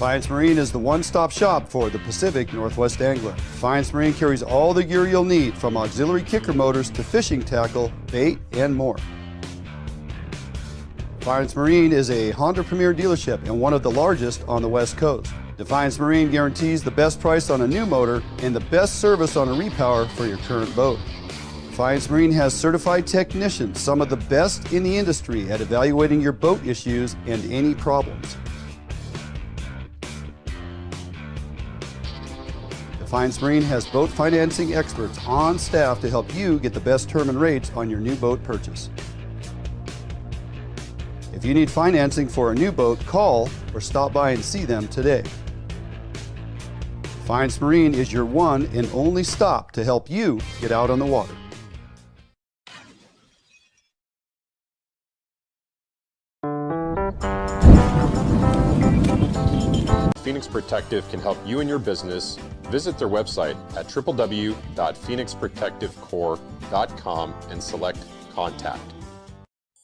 Defiance Marine is the one-stop shop for the Pacific Northwest angler. Defiance Marine carries all the gear you'll need, from auxiliary kicker motors to fishing tackle, bait, and more. Defiance Marine is a Honda Premier dealership and one of the largest on the West Coast. Defiance Marine guarantees the best price on a new motor and the best service on a repower for your current boat. Defiance Marine has certified technicians, some of the best in the industry at evaluating your boat issues and any problems. Defiance Marine has boat financing experts on staff to help you get the best term and rates on your new boat purchase. If you need financing for a new boat, call or stop by and see them today. Defiance Marine is your one and only stop to help you get out on the water. Phoenix Protective can help you and your business. Visit their website at www.phoenixprotectivecorp.com and select Contact.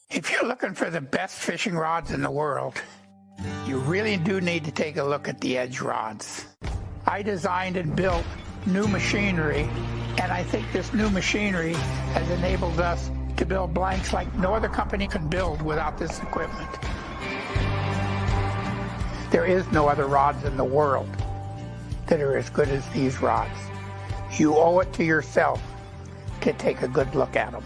If you're looking for the best fishing rods in the world, you really do need to take a look at the Edge rods. I designed and built new machinery, and I think this new machinery has enabled us to build blanks like no other company could build without this equipment. There is no other rods in the world that are as good as these rods. You owe it to yourself to take a good look at them.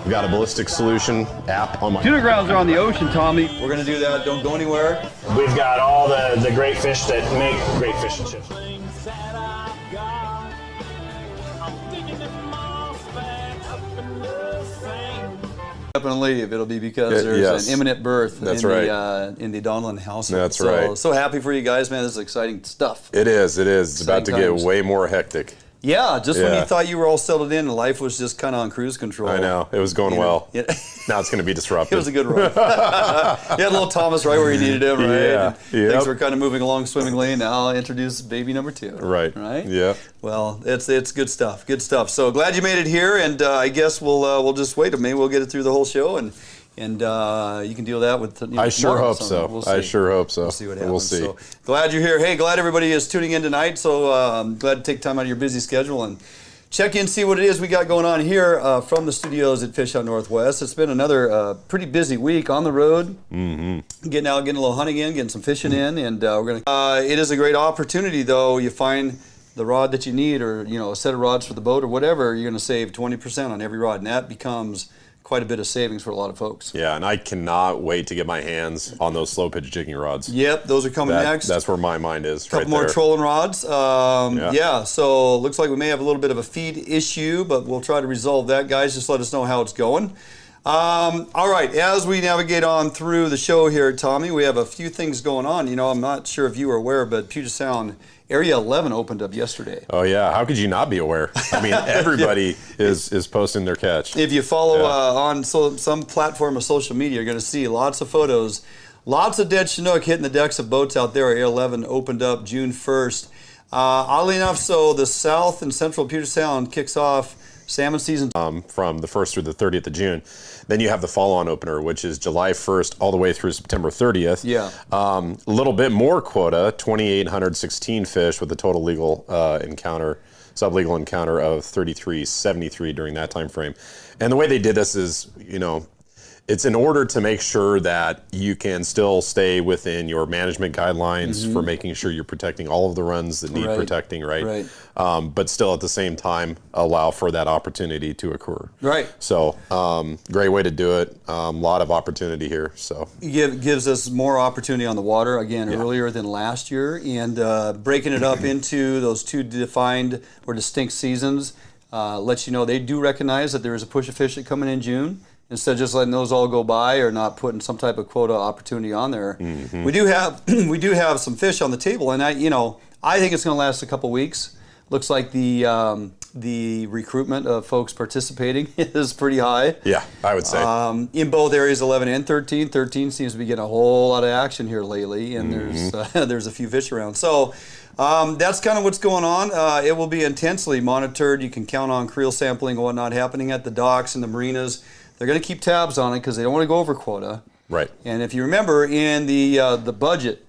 We've got a ballistic solution app on my... Tuna grounds are on the ocean, Tommy. We're going to do that. Don't go anywhere. We've got all the great fish that make great fish and chips. Up and leave. It'll be because there's an imminent birth in the Donlin household. That's right. So happy for you guys, man. This is exciting stuff. It is. It is. It's about to get way more hectic. Yeah, just when you thought you were all settled in and life was just kind of on cruise control. I know. It was going well. Yeah. Now it's going to be disrupted. It was a good run. You had little Thomas right where you needed him, right? Yeah. Things were kind of moving along swimmingly. Now I'll introduce baby number 2. Right. Right? Yeah. Well, it's good stuff. Good stuff. So glad you made it here, and I guess we'll just wait. Maybe we'll get it through the whole show, and you can deal that with. I sure hope so. We'll see. I sure hope so. We'll see what happens. We'll see. So glad you're here. Hey, glad everybody is tuning in tonight. So I'm glad to take time out of your busy schedule and check in, see what it is we got going on here from the studios at Fish Out Northwest. It's been another pretty busy week on the road. Mm-hmm. Getting out, getting a little hunting in, getting some fishing in, and we're gonna. It is a great opportunity, though. You find the rod that you need, or a set of rods for the boat, or whatever. You're gonna save 20% on every rod, and that becomes quite a bit of savings for a lot of folks. Yeah, and I cannot wait to get my hands on those slow pitch jigging rods. Yep, those are coming next. That's where my mind is. Couple more trolling rods. Yeah, so looks like we may have a little bit of a feed issue, but we'll try to resolve that, guys. Just let us know how it's going. All right, as we navigate on through the show here, Tommy, we have a few things going on. I'm not sure if you are aware, but Puget Sound Area 11 opened up yesterday. Oh yeah, how could you not be aware? I mean, everybody is posting their catch. If you follow on some platform of social media, you're going to see lots of photos, lots of dead Chinook hitting the decks of boats out there. Area 11 opened up June 1st. Oddly enough, so the South and Central Puget Sound kicks off salmon season from the 1st through the 30th of June. Then you have the fall-on opener, which is July 1st all the way through September 30th. Yeah. A little bit more quota, 2,816 fish with a total legal sublegal encounter of 3,373 during that time frame. And the way they did this is, it's in order to make sure that you can still stay within your management guidelines for making sure you're protecting all of the runs that need protecting, right? But still at the same time allow for that opportunity to occur. Right. So great way to do it. A lot of opportunity here. So gives us more opportunity on the water again earlier than last year, and breaking it up into those two defined or distinct seasons lets you know they do recognize that there is a push of fish coming in June. Instead of just letting those all go by or not putting some type of quota opportunity on there, we do have some fish on the table, and I think it's going to last a couple weeks. Looks like the recruitment of folks participating is pretty high. Yeah, I would say in both areas 11 and 13. 13 seems to be getting a whole lot of action here lately, and there's a few fish around. So that's kind of what's going on. It will be intensely monitored. You can count on creel sampling and whatnot happening at the docks and the marinas. They're going to keep tabs on it because they don't want to go over quota. Right. And if you remember, in the budget,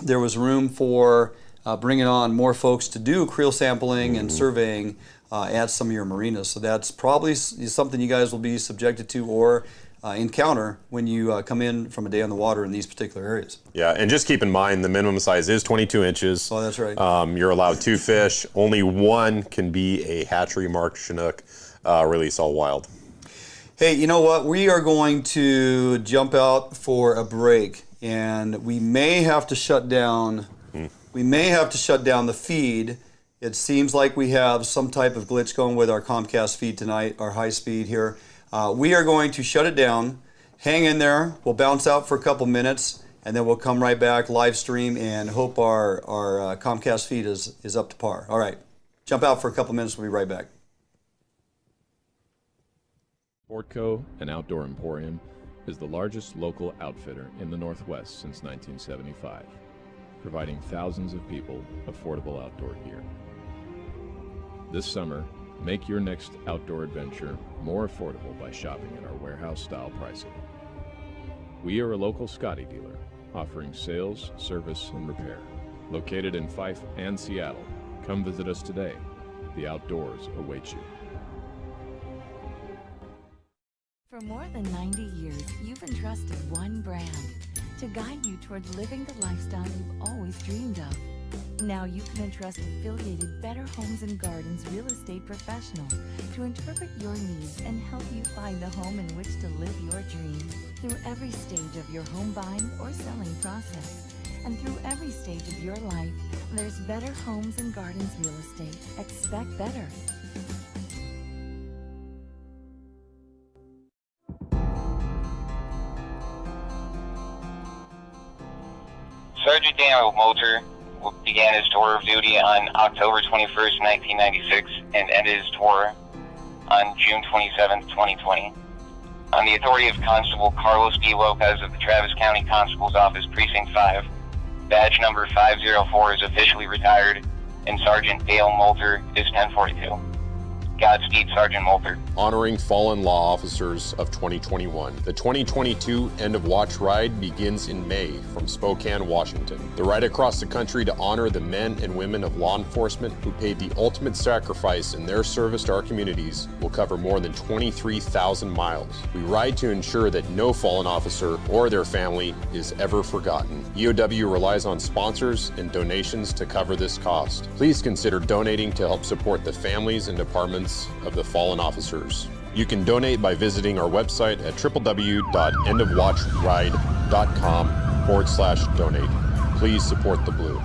there was room for bringing on more folks to do creel sampling and surveying at some of your marinas. So that's probably something you guys will be subjected to or encounter when you come in from a day on the water in these particular areas. Yeah, and just keep in mind the minimum size is 22 inches. Oh, that's right. You're allowed 2 fish. Only one can be a hatchery marked Chinook. Release all wild. Hey, you know what? We are going to jump out for a break, and we may have to shut down. We may have to shut down the feed. It seems like we have some type of glitch going with our Comcast feed tonight, our high speed here. We are going to shut it down. Hang in there. We'll bounce out for a couple minutes, and then we'll come right back, live stream, and hope our Comcast feed is up to par. All right. Jump out for a couple minutes. We'll be right back. Sportco, an outdoor emporium, is the largest local outfitter in the Northwest since 1975, providing thousands of people affordable outdoor gear. This summer, make your next outdoor adventure more affordable by shopping at our warehouse-style pricing. We are a local Scotty dealer, offering sales, service, and repair. Located in Fife and Seattle, come visit us today. The outdoors await you. For more than 90 years, you've entrusted one brand to guide you towards living the lifestyle you've always dreamed of. Now you can entrust affiliated Better Homes and Gardens real estate professionals to interpret your needs and help you find the home in which to live your dream. Through every stage of your home buying or selling process, and through every stage of your life, there's Better Homes and Gardens real estate. Expect better. Sergeant Daniel Moulter began his tour of duty on October 21st, 1996, and ended his tour on June 27th, 2020. On the authority of Constable Carlos D. Lopez of the Travis County Constable's Office, Precinct 5, badge number 504 is officially retired, and Sergeant Dale Moulter is 1042. Godspeed, Sergeant Moulter. Honoring fallen law officers of 2021. The 2022 End of Watch Ride begins in May from Spokane, Washington. The ride across the country to honor the men and women of law enforcement who paid the ultimate sacrifice in their service to our communities will cover more than 23,000 miles. We ride to ensure that no fallen officer or their family is ever forgotten. EOW relies on sponsors and donations to cover this cost. Please consider donating to help support the families and departments of the fallen officers. You can donate by visiting our website at www.endofwatchride.com/donate. Please support the Blue.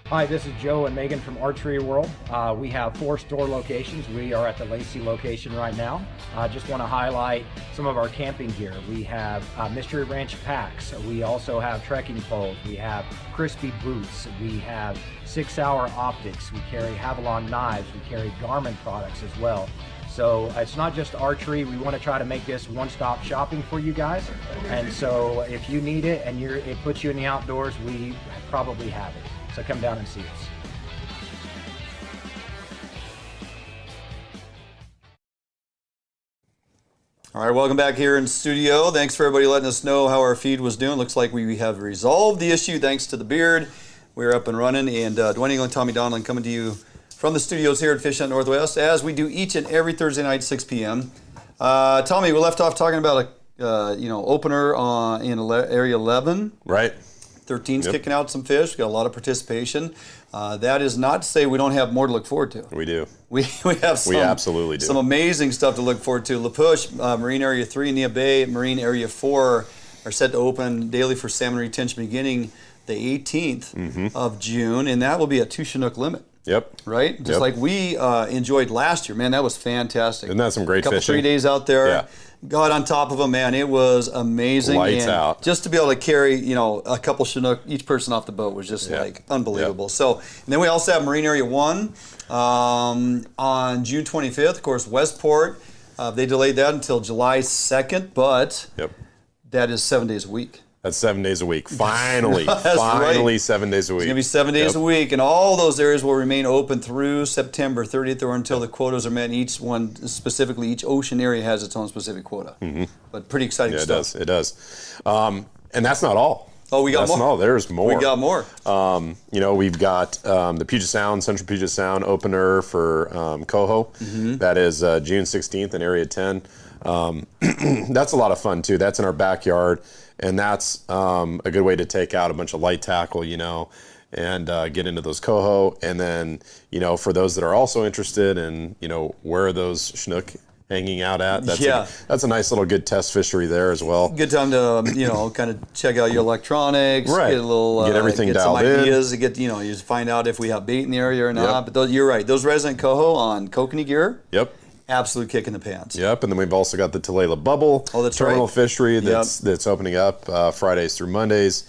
Hi, this is Joe and Megan from Archery World. We have 4 store locations. We are at the Lacey location right now. I just want to highlight some of our camping gear. We have Mystery Ranch packs. We also have trekking poles. We have crispy boots. We have 6-hour optics. We carry Havalon knives. We carry Garmin products as well. So it's not just archery. We want to try to make this one-stop shopping for you guys. And so if you need it and it puts you in the outdoors, we probably have it. So come down and see us. All right, welcome back here in studio. Thanks for everybody letting us know how our feed was doing. Looks like we have resolved the issue thanks to the beard. We're up and running, and Dwayne England, Tommy Donlan coming to you from the studios here at Fish Hunt Northwest, as we do each and every Thursday night, 6 p.m. Tommy, we left off talking about a opener in Area 11. Right. 13's kicking out some fish. We got a lot of participation. That is not to say we don't have more to look forward to. We do. We have some, we absolutely do. Some amazing stuff to look forward to. La Push, Marine Area 3, Depoe Bay, Marine Area 4 are set to open daily for salmon retention beginning the 18th of June, and that will be a 2 Chinook limit. Yep. Right? Just like we enjoyed last year. Man, that was fantastic. Isn't that some great fishing? 3 days out there. Yeah. Got on top of them, man. It was amazing. Lights out. Just to be able to carry, a couple Chinook, each person off the boat was just like unbelievable. So, and then we also have Marine Area 1 on June 25th. Of course, Westport, they delayed that until July 2nd, but that is 7 days a week. That's 7 days a week. Finally, right. 7 days a week. It's going to be 7 days a week, and all those areas will remain open through September 30th or until the quotas are met. Each one, specifically, each ocean area has its own specific quota. But pretty exciting stuff. It does. And that's not all. Oh, we got more. That's not all. There's more. We got more. We've got the Puget Sound, Central Puget Sound opener for Coho. That is June 16th in Area 10. That's a lot of fun, too. That's in our backyard. And that's a good way to take out a bunch of light tackle, and get into those coho. And then, for those that are also interested in, where are those Chinook hanging out at? That's a nice little good test fishery there as well. Good time to, kind of check out your electronics, right. Get a little, get everything dialed some ideas, in. Get, you just find out if we have bait in the area or not. But you're right. Those resident coho on kokanee gear. Yep. Absolute kick in the pants. Yep, and then we've also got the Tulalip Bubble terminal fishery that's opening up Fridays through Mondays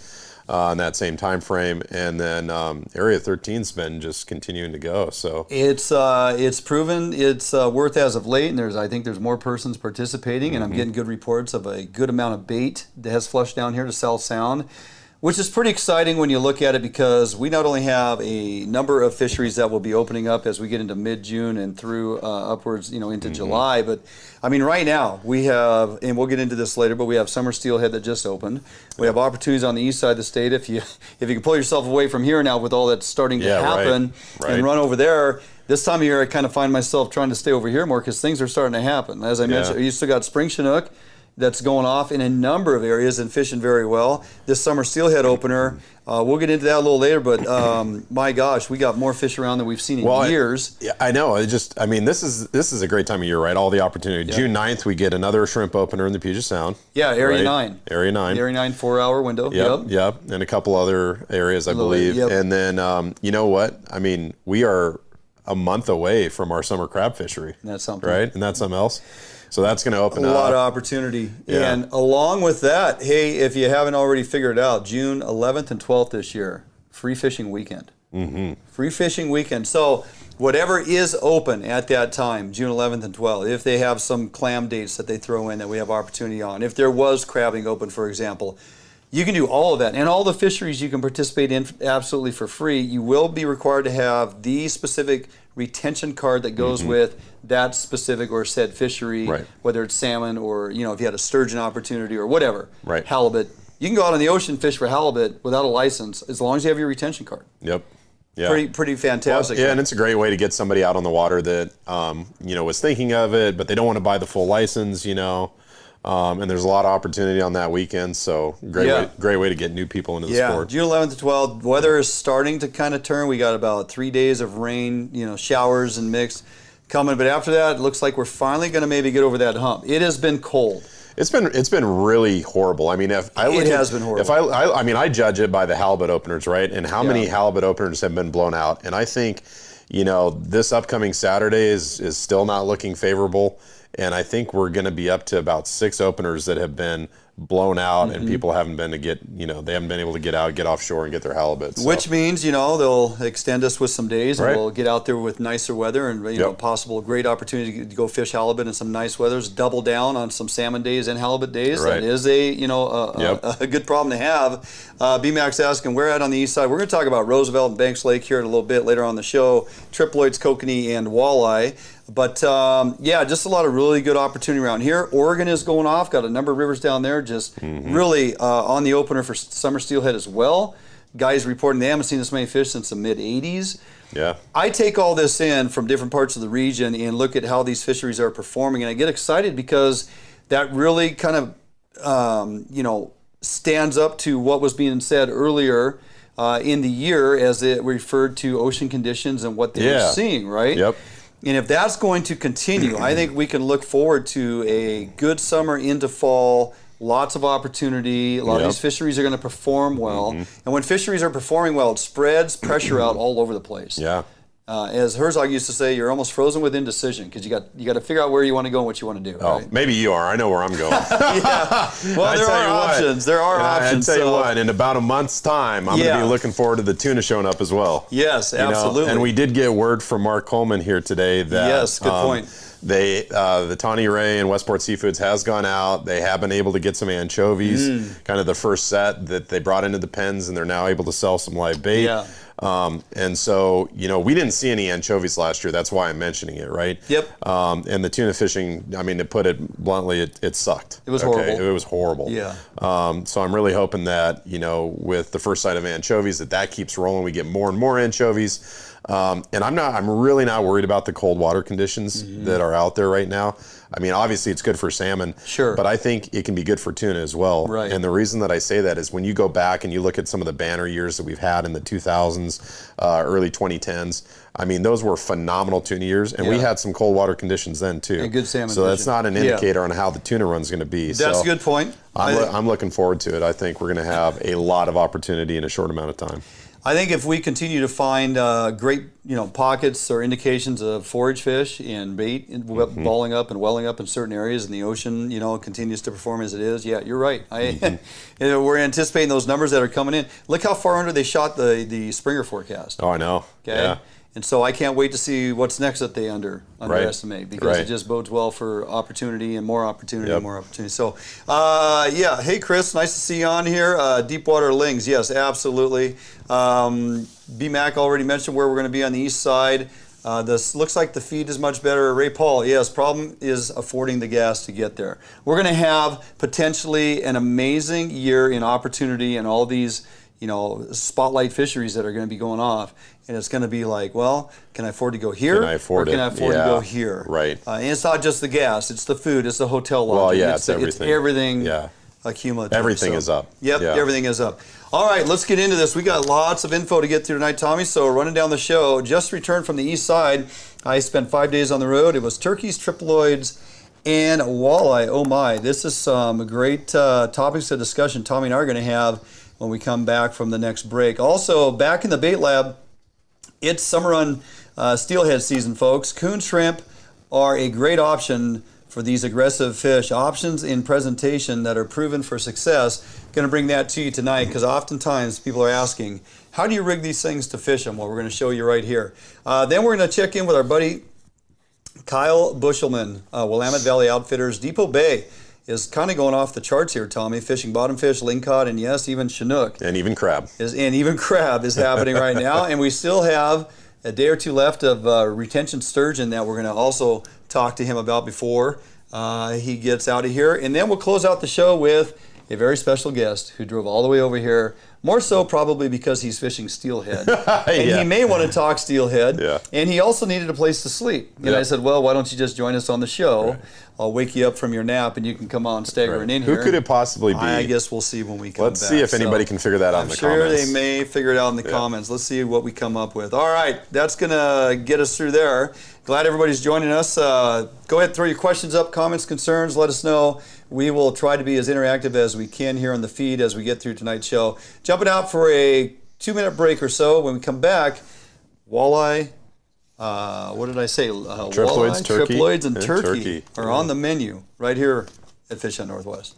in that same time frame, and then Area 13's been just continuing to go. So it's proven its worth as of late, and I think there's more persons participating, and I'm getting good reports of a good amount of bait that has flushed down here to South Sound. Which is pretty exciting when you look at it, because we not only have a number of fisheries that will be opening up as we get into mid-June and through upwards, into July. But I mean, right now we have, and we'll get into this later, but we have Summer Steelhead that just opened. We have opportunities on the east side of the state. If you can pull yourself away from here now with all that's starting to happen and run over there. This time of year, I kind of find myself trying to stay over here more because things are starting to happen. As I mentioned, you still got spring Chinook that's going off in a number of areas and fishing very well. This Summer Steelhead opener, we'll get into that a little later, but my gosh, we got more fish around than we've seen in years. I know. This is a great time of year, right? All the opportunity. June 9th, we get another shrimp opener in the Puget Sound. Yeah, Area 9. Area 9. Area 9 4-hour window. Yep. And a couple other areas, I believe. And then, you know what? I mean, we are a month away from our summer crab fishery. That's something. Right? And that's something else. So that's going to open up. A lot of opportunity. Yeah. And along with that, hey, if you haven't already figured it out, June 11th and 12th this year, free fishing weekend. Free fishing weekend. So whatever is open at that time, June 11th and 12th, if they have some clam dates that they throw in that we have opportunity on, if there was crabbing open, for example, you can do all of that. And all the fisheries you can participate in absolutely for free. You will be required to have the specific retention card that goes with that specific or said fishery, whether it's salmon or, if you had a sturgeon opportunity or whatever, halibut. You can go out on the ocean, fish for halibut without a license as long as you have your retention card. Yep. Yeah. Pretty fantastic. Well, and it's a great way to get somebody out on the water that, was thinking of it, but they don't want to buy the full license, and there's a lot of opportunity on that weekend, so great way to get new people into the sport. June 11th to 12th, weather is starting to kind of turn. We got about 3 days of rain, showers and mix coming, but after that, it looks like we're finally going to maybe get over that hump. It has been cold. It's been really horrible. I mean, it has been horrible. If I judge it by the halibut openers, right, and how many halibut openers have been blown out, and I think, this upcoming Saturday is still not looking favorable. And I think we're going to be up to about 6 openers that have been blown out, and people haven't been they haven't been able to get out, get offshore, and get their halibut. So. Which means, they'll extend us with some days, and we'll get out there with nicer weather and, possible great opportunity to go fish halibut in some nice weathers, double down on some salmon days and halibut days. That is a good problem to have. B-Max asking, where at on the east side? We're going to talk about Roosevelt and Banks Lake here in a little bit later on the show. Triploids, kokanee, and walleye. But, just a lot of really good opportunity around here. Oregon is going off. Got a number of rivers down there just really on the opener for Summer Steelhead as well. Guys reporting they haven't seen this many fish since the mid-'80s. Yeah. I take all this in from different parts of the region and look at how these fisheries are performing, and I get excited because that really kind of, stands up to what was being said earlier in the year as it referred to ocean conditions and what they were seeing, right? Yep. And if that's going to continue, I think we can look forward to a good summer into fall, lots of opportunity. A lot of these fisheries are going to perform well. And when fisheries are performing well, it spreads pressure out all over the place. Yeah. As Herzog used to say, you're almost frozen with indecision because you got to figure out where you want to go and what you want to do. Oh, right? maybe you are. I know where I'm going. Well, there are options. There are options. I tell you what, in about a month's time, I'm going to be looking forward to the tuna showing up as well. Yes, absolutely. And we did get word from Mark Coleman here today that good point. The Tawny Ray and Westport Seafoods has gone out. They have been able to get some anchovies, kind of the first set that they brought into the pens, and they're now able to sell some live bait. Yeah. And so, we didn't see any anchovies last year. That's why I'm mentioning it, right? Yep. And the tuna fishing, I mean, to put it bluntly, it sucked. It was horrible. It was horrible. Yeah. So I'm really hoping that, with the first sight of anchovies, that keeps rolling. We get more and more anchovies. And I'm really not worried about the cold water conditions that are out there right now. I mean, obviously it's good for salmon, but I think it can be good for tuna as well. Right. And the reason that I say that is when you go back and you look at some of the banner years that we've had in the 2000s, early 2010s, I mean, those were phenomenal tuna years, and we had some cold water conditions then too. And good salmon So that's vision. not an indicator on how the tuna run's going to be. That's a good point. I'm looking forward to it. I think we're going to have a lot of opportunity in a short amount of time. I think if we continue to find great, pockets or indications of forage fish and bait balling up and welling up in certain areas, and the ocean, continues to perform as it is, yeah, you're right. We're anticipating those numbers that are coming in. Look how far under they shot the Springer forecast. Oh, I know. Okay. Yeah. And so I can't wait to see what's next that they underestimate because it just bodes well for opportunity and more opportunity and more opportunity. So, hey Chris, nice to see you on here. Deepwater Lings, yes, absolutely. B-Mac already mentioned where we're going to be on the east side. This looks like the feed is much better. Ray Paul, yes, problem is affording the gas to get there. We're going to have potentially an amazing year in opportunity and all these spotlight fisheries that are going to be going off. And it's going to be like, well, can I afford to go here? Can I afford to go here? Right. And it's not just the gas, it's the food, it's the hotel lodging. Well, yeah, it's everything. It's everything accumulative. Everything is up. Yep, everything is up. All right, let's get into this. We got lots of info to get through tonight, Tommy, so running down the show. Just returned from the east side. I spent 5 days on the road. It was turkeys, triploids, and walleye. Oh my, this is some great topics of discussion Tommy and I are going to have when we come back from the next break. Also, back in the bait lab, it's summer on steelhead season, folks. Coon-Shrimp are a great option for these aggressive fish. Options in presentation that are proven for success. Going to bring that to you tonight because oftentimes people are asking, how do you rig these things to fish them? Well, we're going to show you right here. Then we're going to check in with our buddy Kyle Buschelman, Willamette Valley Outfitters. Depoe Bay is kind of going off the charts here, Tommy. Fishing bottomfish, lingcod, and yes, even Chinook. And even crab. Even crab is happening right now. And we still have a day or two left of retention sturgeon that we're going to also talk to him about before he gets out of here. And then we'll close out the show with a very special guest who drove all the way over here. More so probably because he's fishing steelhead. And he may want to talk steelhead. Yeah. And he also needed a place to sleep. And I said, well, why don't you just join us on the show? Right. I'll wake you up from your nap and you can come on staggering in here. Who could it possibly be? I guess we'll see when we come back. Let's see if anybody can figure that out in the comments. I'm sure they may figure it out in the comments. Let's see what we come up with. All right, that's going to get us through there. Glad everybody's joining us. Go ahead and throw your questions up, comments, concerns. Let us know. We will try to be as interactive as we can here on the feed as we get through tonight's show. Jumping out for a 2-minute break or so. When we come back, walleye, what did I say? Triploids, turkey, triploids, and turkey are on the menu right here at Fish on Northwest.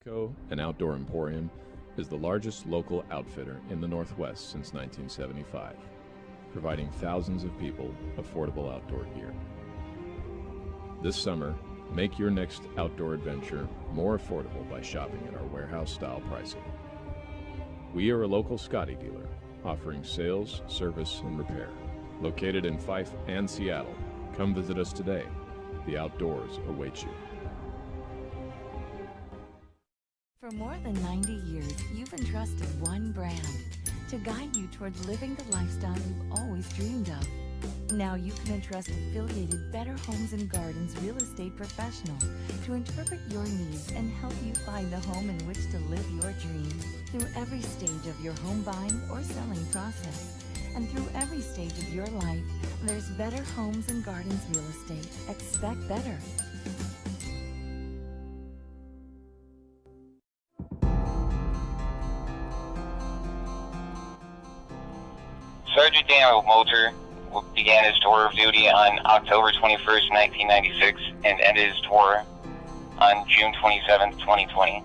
Depoe and Outdoor Emporium is the largest local outfitter in the Northwest since 1975, providing thousands of people affordable outdoor gear. This summer, make your next outdoor adventure more affordable by shopping at our warehouse-style pricing. We are a local Scotty dealer offering sales, service, and repair. Located in Fife and Seattle, come visit us today. The outdoors await you. For more than 90 years, you've entrusted one brand to guide you toward living the lifestyle you've always dreamed of. Now you can entrust affiliated Better Homes and Gardens real estate professional to interpret your needs and help you find the home in which to live your dream. Through every stage of your home buying or selling process, and through every stage of your life, there's Better Homes and Gardens real estate. Expect better. Sergeant Daniel Moulter began his tour of duty on October 21st, 1996, and ended his tour on June 27th, 2020.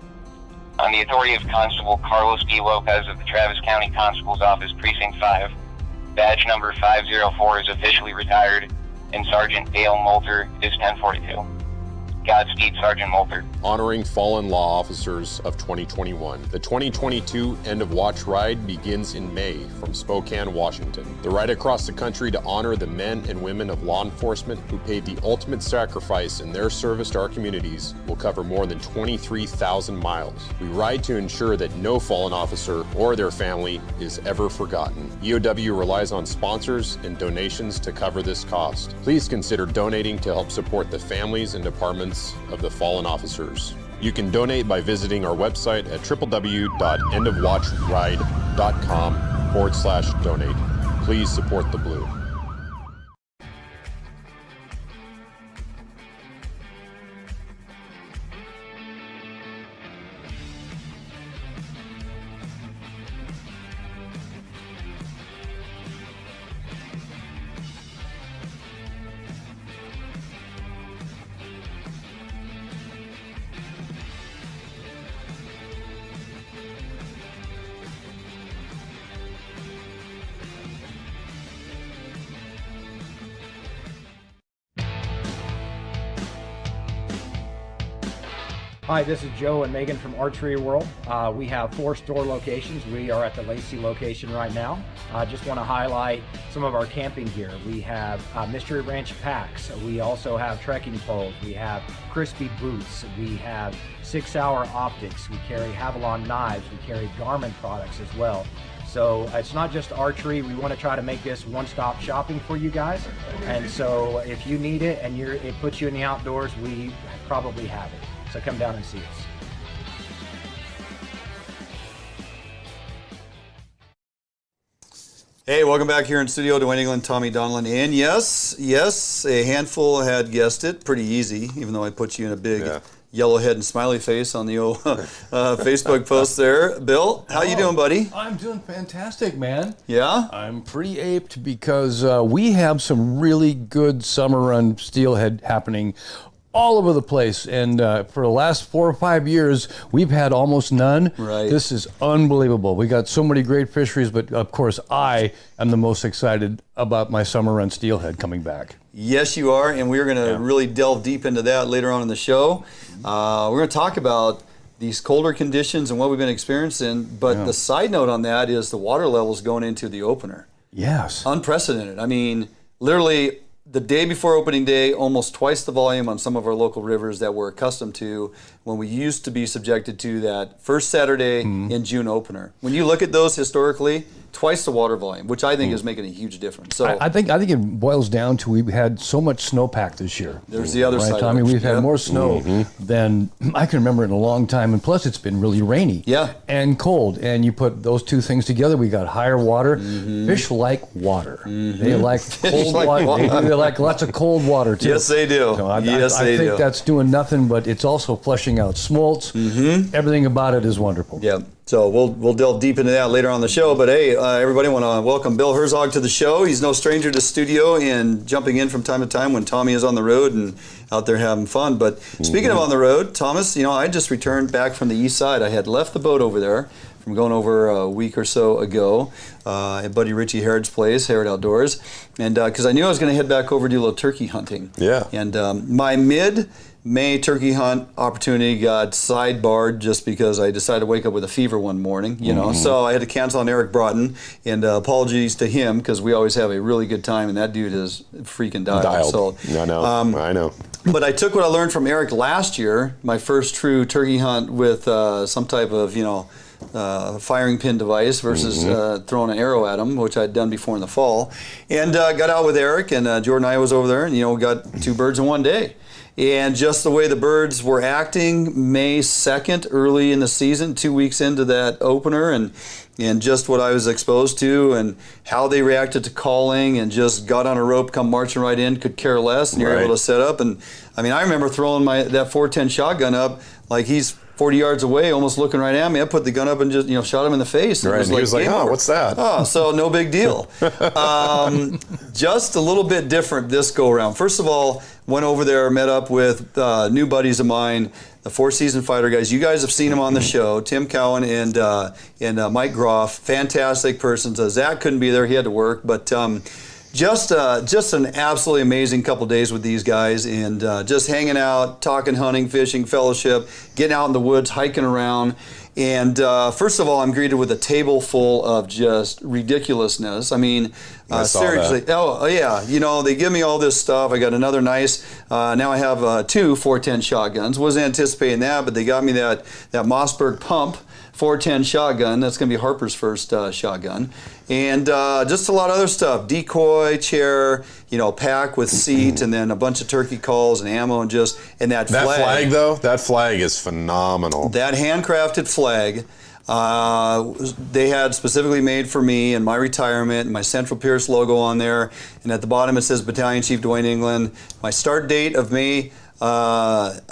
On the authority of Constable Carlos B. Lopez of the Travis County Constable's Office, Precinct 5, badge number 504 is officially retired, and Sergeant Dale Moulter is 1042. Godspeed, Sergeant Moulter. Honoring fallen law officers of 2021. The 2022 End of Watch Ride begins in May from Spokane, Washington. The ride across the country to honor the men and women of law enforcement who paid the ultimate sacrifice in their service to our communities will cover more than 23,000 miles. We ride to ensure that no fallen officer or their family is ever forgotten. EOW relies on sponsors and donations to cover this cost. Please consider donating to help support the families and departments of the fallen officers. You can donate by visiting our website at www.endofwatchride.com/donate. Please support the Blue. Hi, this is Joe and Megan from Archery World. We have 4 store locations. We are at the Lacey location right now. I just want to highlight some of our camping gear. We have Mystery Ranch packs. We also have trekking poles. We have crispy boots. We have 6-hour optics. We carry Havalon knives. We carry Garmin products as well. So it's not just archery. We want to try to make this one-stop shopping for you guys. And so if you need it and it puts you in the outdoors, we probably have it. So come down and see us. Hey, welcome back here in studio. Dwayne England, Tommy Donlan. And yes, a handful had guessed it. Pretty easy, even though I put you in a big yellow head and smiley face on the old Facebook post there. Bill, how you doing, buddy? I'm doing fantastic, man. Yeah? I'm pretty aped because we have some really good summer run steelhead happening all over the place, and for the last 4 or 5 years we've had almost none. Right. This is unbelievable. We got so many great fisheries, but of course I am the most excited about my summer run steelhead coming back. Yes, you are, and we're going to really delve deep into that later on in the show. We're going to talk about these colder conditions and what we've been experiencing, but the side note on that is the water levels going into the opener. Yes. Unprecedented. I mean, literally the day before opening day, almost twice the volume on some of our local rivers that we're accustomed to when we used to be subjected to that first Saturday in June opener. When you look at those historically, twice the water volume, which I think is making a huge difference. So I think it boils down to we've had so much snowpack this year. There's the other side. Tommy, we've had more snow than I can remember in a long time, and plus it's been really rainy and cold. And you put those two things together, we got higher water. Fish like water. They like cold water. They like lots of cold water too. Yes, they do. So I think that's doing nothing, but it's also flushing out smolts. Everything about it is wonderful. Yeah. So we'll delve deep into that later on the show. But hey, everybody, want to welcome Bill Herzog to the show. He's no stranger to studio and jumping in from time to time when Tommy is on the road and out there having fun. But speaking of on the road, Thomas, you know, I just returned back from the East Side. I had left the boat over there from going over a week or so ago at Buddy Richie Harrod's place, Harrod Outdoors, and because I knew I was going to head back over to do a little turkey hunting. Yeah. And my May turkey hunt opportunity got sidebarred just because I decided to wake up with a fever one morning, you know. So I had to cancel on Eric Broughton, and apologies to him because we always have a really good time, and that dude is freaking dialed. So, I know. But I took what I learned from Eric last year, my first true turkey hunt with some type of, you know, firing pin device versus throwing an arrow at them, which I'd done before in the fall. And got out with Eric, and Jordan and I was over there, and, we got 2 birds in one day. And just the way the birds were acting May 2nd, early in the season, 2 weeks into that opener, and just what I was exposed to and how they reacted to calling and just got on a rope, come marching right in, could care less, and you're able to set up. And I mean, I remember throwing that 410 shotgun up like he's 40 yards away, almost looking right at me. I put the gun up and just, shot him in the face. Right, and he was like, oh, what's that? Oh, so no big deal. Just a little bit different this go around. First of all, went over there, met up with new buddies of mine, the 4-season fighter guys. You guys have seen them on the show, Tim Cowan and Mike Groff, fantastic persons. Zach couldn't be there, he had to work, but just an absolutely amazing couple days with these guys, and just hanging out, talking hunting, fishing, fellowship, getting out in the woods, hiking around. And first of all, I'm greeted with a table full of just ridiculousness. I mean, seriously. Oh, yeah. They give me all this stuff. I got another nice, now I have 2 410 shotguns. Wasn't anticipating that, but they got me that Mossberg Pump 410 shotgun. That's going to be Harper's first shotgun. And just a lot of other stuff. Decoy, chair, pack with seat, and then a bunch of turkey calls and ammo, and that flag. That flag, though, that flag is phenomenal. That handcrafted flag, they had specifically made for me and my retirement, and my Central Pierce logo on there. And at the bottom it says Battalion Chief Dwayne England. My start date of May 8th,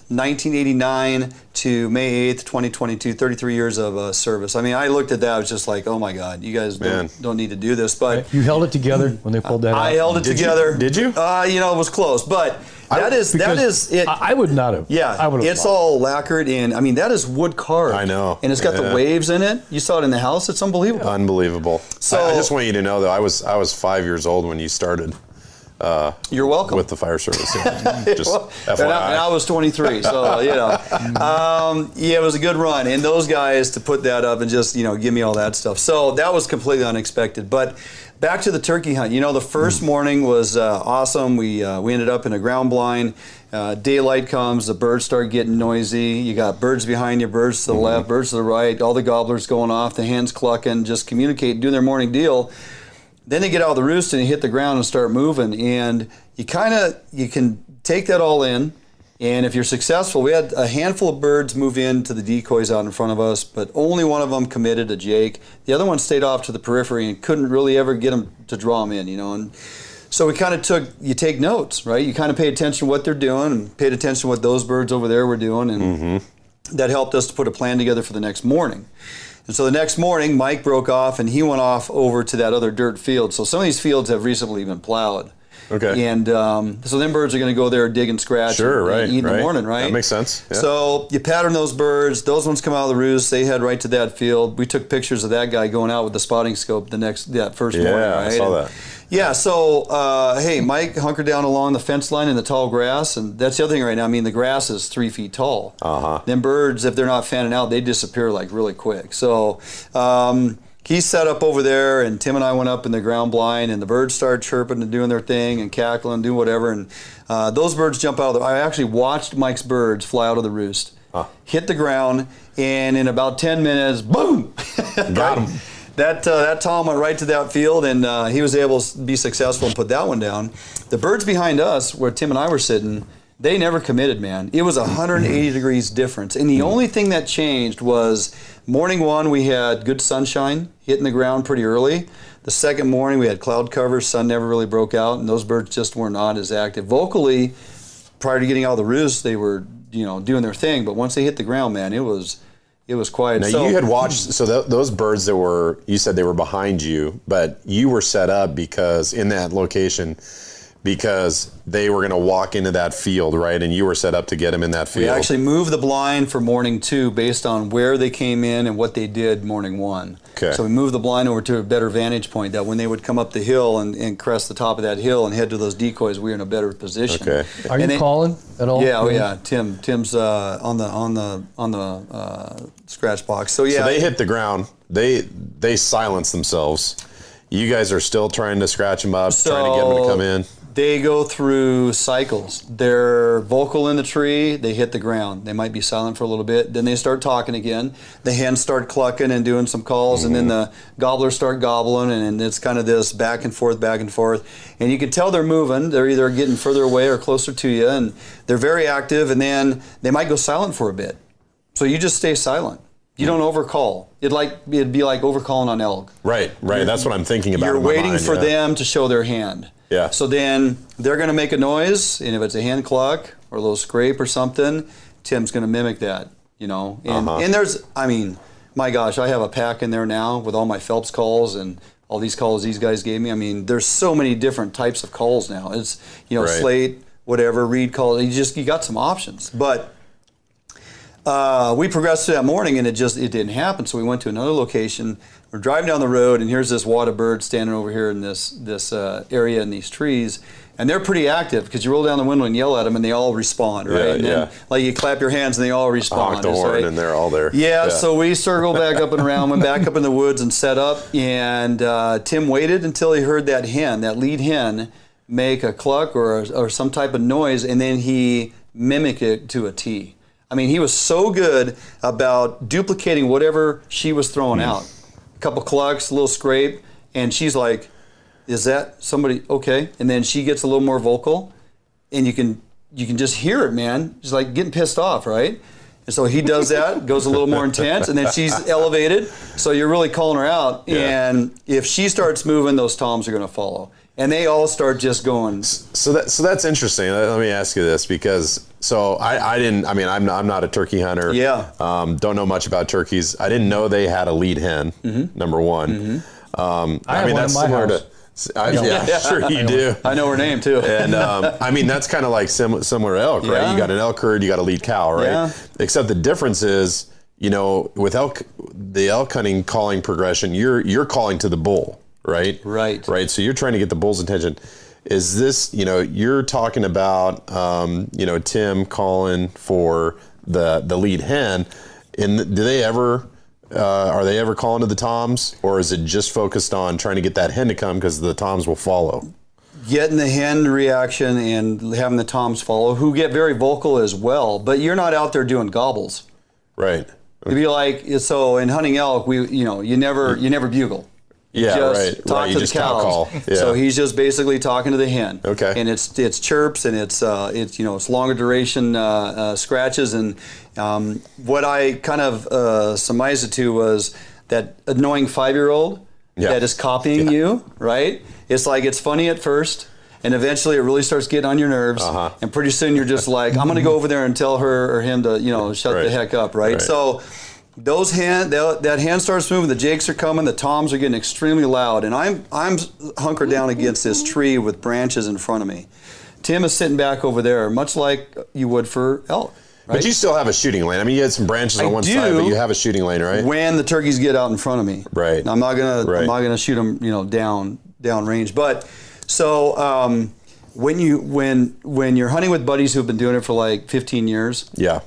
1989 to May 8th, 2022, 33 years of service. I mean, I looked at that, I was just like, oh my God, you guys don't need to do this. But you held it together when they pulled that out? I held it together. Did you? It was close, but that is it. I would not have. Yeah, I would have. It's all lacquered in. I mean, that is wood carved. I know. And it's got the waves in it. You saw it in the house. It's unbelievable. Unbelievable. So I just want you to know, though, I was 5 years old when you started. You're welcome. With the fire service. Just FYI. And I was 23, so it was a good run. And those guys to put that up and just give me all that stuff. So that was completely unexpected. But back to the turkey hunt. The first morning was awesome. We ended up in a ground blind. Daylight comes, the birds start getting noisy. You got birds behind you, birds to the left, birds to the right. All the gobblers going off, the hens clucking, just communicate, doing their morning deal. Then they get out of the roost and they hit the ground and start moving, and you can take that all in. And if you're successful, we had a handful of birds move into the decoys out in front of us, but only one of them committed, a Jake. The other one stayed off to the periphery and couldn't really ever get them to draw them in, And so we kind of take notes, right? You kind of pay attention to what they're doing and paid attention to what those birds over there were doing, and that helped us to put a plan together for the next morning. And so the next morning, Mike broke off, and he went off over to that other dirt field. So some of these fields have recently been plowed. Okay. And so them birds are going to go there, dig and scratch, and eat in the morning, right? That makes sense. Yeah. So you pattern those birds. Those ones come out of the roost. They head right to that field. We took pictures of that guy going out with the spotting scope that first morning, right? Yeah, I saw that. Yeah, so, hey, Mike hunkered down along the fence line in the tall grass, and that's the other thing right now. I mean, the grass is 3 feet tall. Them birds, if they're not fanning out, they disappear like really quick. So he's set up over there, and Tim and I went up in the ground blind, and the birds started chirping and doing their thing and cackling, doing whatever, and those birds jump out of I actually watched Mike's birds fly out of the roost, hit the ground, and in about 10 minutes, boom! Got him. That Tom went right to that field, and he was able to be successful and put that one down. The birds behind us, where Tim and I were sitting, they never committed, man. It was 180 degrees difference. And the only thing that changed was morning one, we had good sunshine hitting the ground pretty early. The second morning, we had cloud cover. Sun never really broke out, and those birds just were not as active. Vocally, prior to getting out of the roost, they were doing their thing. But once they hit the ground, man, it was quiet. Now, you had watched, those birds that you said they were behind you, but you were set up because in that location, because they were going to walk into that field, right? And you were set up to get them in that field. We actually moved the blind for morning 2 based on where they came in and what they did morning 1. Okay. So we moved the blind over to a better vantage point, that when they would come up the hill and crest the top of that hill and head to those decoys, we were in a better position. Okay. Are you calling at all? Yeah, yeah. Tim's on the scratch box. So yeah. So they hit the ground. They silenced themselves. You guys are still trying to scratch them up, trying to get them to come in. They go through cycles. They're vocal in the tree, they hit the ground. They might be silent for a little bit, then they start talking again. The hens start clucking and doing some calls, and then the gobblers start gobbling, and it's kind of this back and forth, back and forth. And you can tell they're moving. They're either getting further away or closer to you, and they're very active, and then they might go silent for a bit. So you just stay silent. You don't overcall. It'd be like overcalling on elk. Right. That's what I'm thinking about. You're waiting for them to show their hand. Yeah. So then they're going to make a noise, and if it's a hand cluck or a little scrape or something, Tim's going to mimic that, you know. And there's, I mean, my gosh, I have a pack in there now with all my Phelps calls and all these calls these guys gave me. I mean, there's so many different types of calls now. It's, you know, slate, whatever, reed call. You got some options. But we progressed to that morning, and it didn't happen. So we went to another location. We're driving down the road, and here's this wad of birds standing over here in this area in these trees, and they're pretty active because you roll down the window and yell at them, and they all respond, right? And then, like, you clap your hands, and they all respond. Honk the horn, and they're all there. Yeah, so we circled back up and around, went back up in the woods and set up, and Tim waited until he heard that lead hen, make a cluck or some type of noise, and then he mimicked it to a T. I mean, he was so good about duplicating whatever she was throwing out. A couple clucks, a little scrape, and she's like, is that somebody? Okay. And then she gets a little more vocal, and you can just hear it, man. She's like getting pissed off, right? And so he does that, goes a little more intense, and then she's elevated, so you're really calling her out. Yeah. And if she starts moving, those toms are going to follow. And they all start just going. So that's interesting. Let me ask you this, because I'm not a turkey hunter. Yeah. Don't know much about turkeys. I didn't know they had a lead hen. Number one. I mean, that's similar to. Sure you do. I know her name too. And I mean, that's kind of like similar to elk, right? Yeah. You got an elk herd, you got a lead cow, right? Yeah. Except the difference is, you know, with the elk hunting calling progression, you're calling to the bull. Right. So you're trying to get the bull's attention. Is this, you know, you're talking about, you know, Tim calling for the lead hen, and are they ever calling to the toms, or is it just focused on trying to get that hen to come because the toms will follow? Getting the hen reaction and having the toms follow, who get very vocal as well, but you're not out there doing gobbles. Right. It'd be like, so in hunting elk, you never bugle. Talk to the cows. Yeah. So he's just basically talking to the hen. Okay. And it's chirps, and it's longer duration scratches, and what I kind of surmised it to was that annoying 5-year-old that is copying you, right? It's like, it's funny at first, and eventually it really starts getting on your nerves, and pretty soon you're just like, I'm going to go over there and tell her or him to shut the heck up, right? So that hand starts moving, the jakes are coming, the toms are getting extremely loud, and I'm hunkered down against this tree with branches in front of me. Tim is sitting back over there, much like you would for elk. Right? But you still have a shooting lane. I mean, you had some branches on one side, but you have a shooting lane, right? When the turkeys get out in front of me. Right. I'm not gonna shoot them, down range. But so when you're hunting with buddies who've been doing it for like 15 years. Yeah.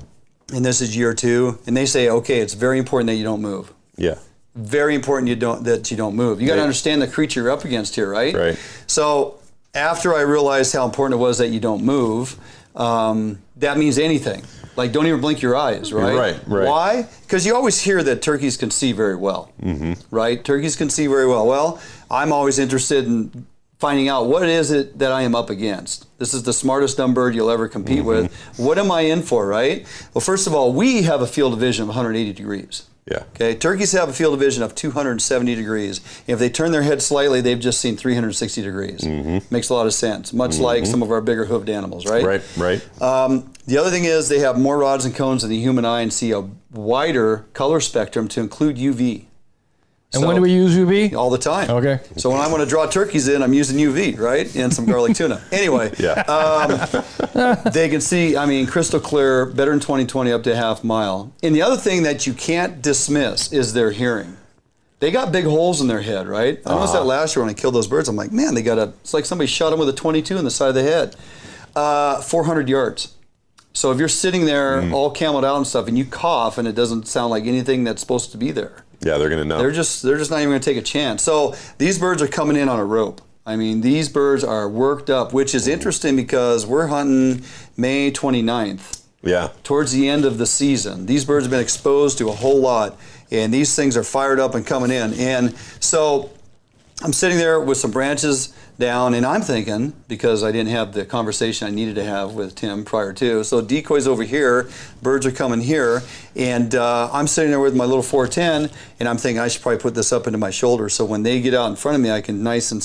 And this is year 2, and they say, okay, it's very important that you don't move. Yeah. Very important that you don't move. You got to understand the creature you're up against here, right? Right. So after I realized how important it was that you don't move, that means anything. Like, don't even blink your eyes, right? Right. Why? Because you always hear that turkeys can see very well, right? Turkeys can see very well. Well, I'm always interested in finding out what is it that I am up against. This is the smartest dumb bird you'll ever compete with. What am I in for, right? Well, first of all, we have a field of vision of 180 degrees. Yeah. Okay. Turkeys have a field of vision of 270 degrees. If they turn their head slightly, they've just seen 360 degrees. Makes a lot of sense. Much like some of our bigger hoofed animals, right? Right. The other thing is they have more rods and cones than the human eye and see a wider color spectrum to include UV. And when do we use UV? All the time. Okay. So when I want to draw turkeys in, I'm using UV, right? And some garlic tuna. Anyway, they can see, I mean, crystal clear, better than 20/20 up to a half mile. And the other thing that you can't dismiss is their hearing. They got big holes in their head, right? I noticed that last year when I killed those birds. I'm like, man, it's like somebody shot them with a 22 in the side of the head. 400 yards. So if you're sitting there all cameled out and stuff, and you cough and it doesn't sound like anything that's supposed to be there. Yeah, they're going to know. They're just not even going to take a chance. So these birds are coming in on a rope. I mean, these birds are worked up, which is interesting because we're hunting May 29th. Yeah. Towards the end of the season. These birds have been exposed to a whole lot, and these things are fired up and coming in. And so I'm sitting there with some branches down, and I'm thinking, because I didn't have the conversation I needed to have with Tim prior to, so decoys over here, birds are coming here, and I'm sitting there with my little 410, and I'm thinking I should probably put this up into my shoulder so when they get out in front of me, I can nice and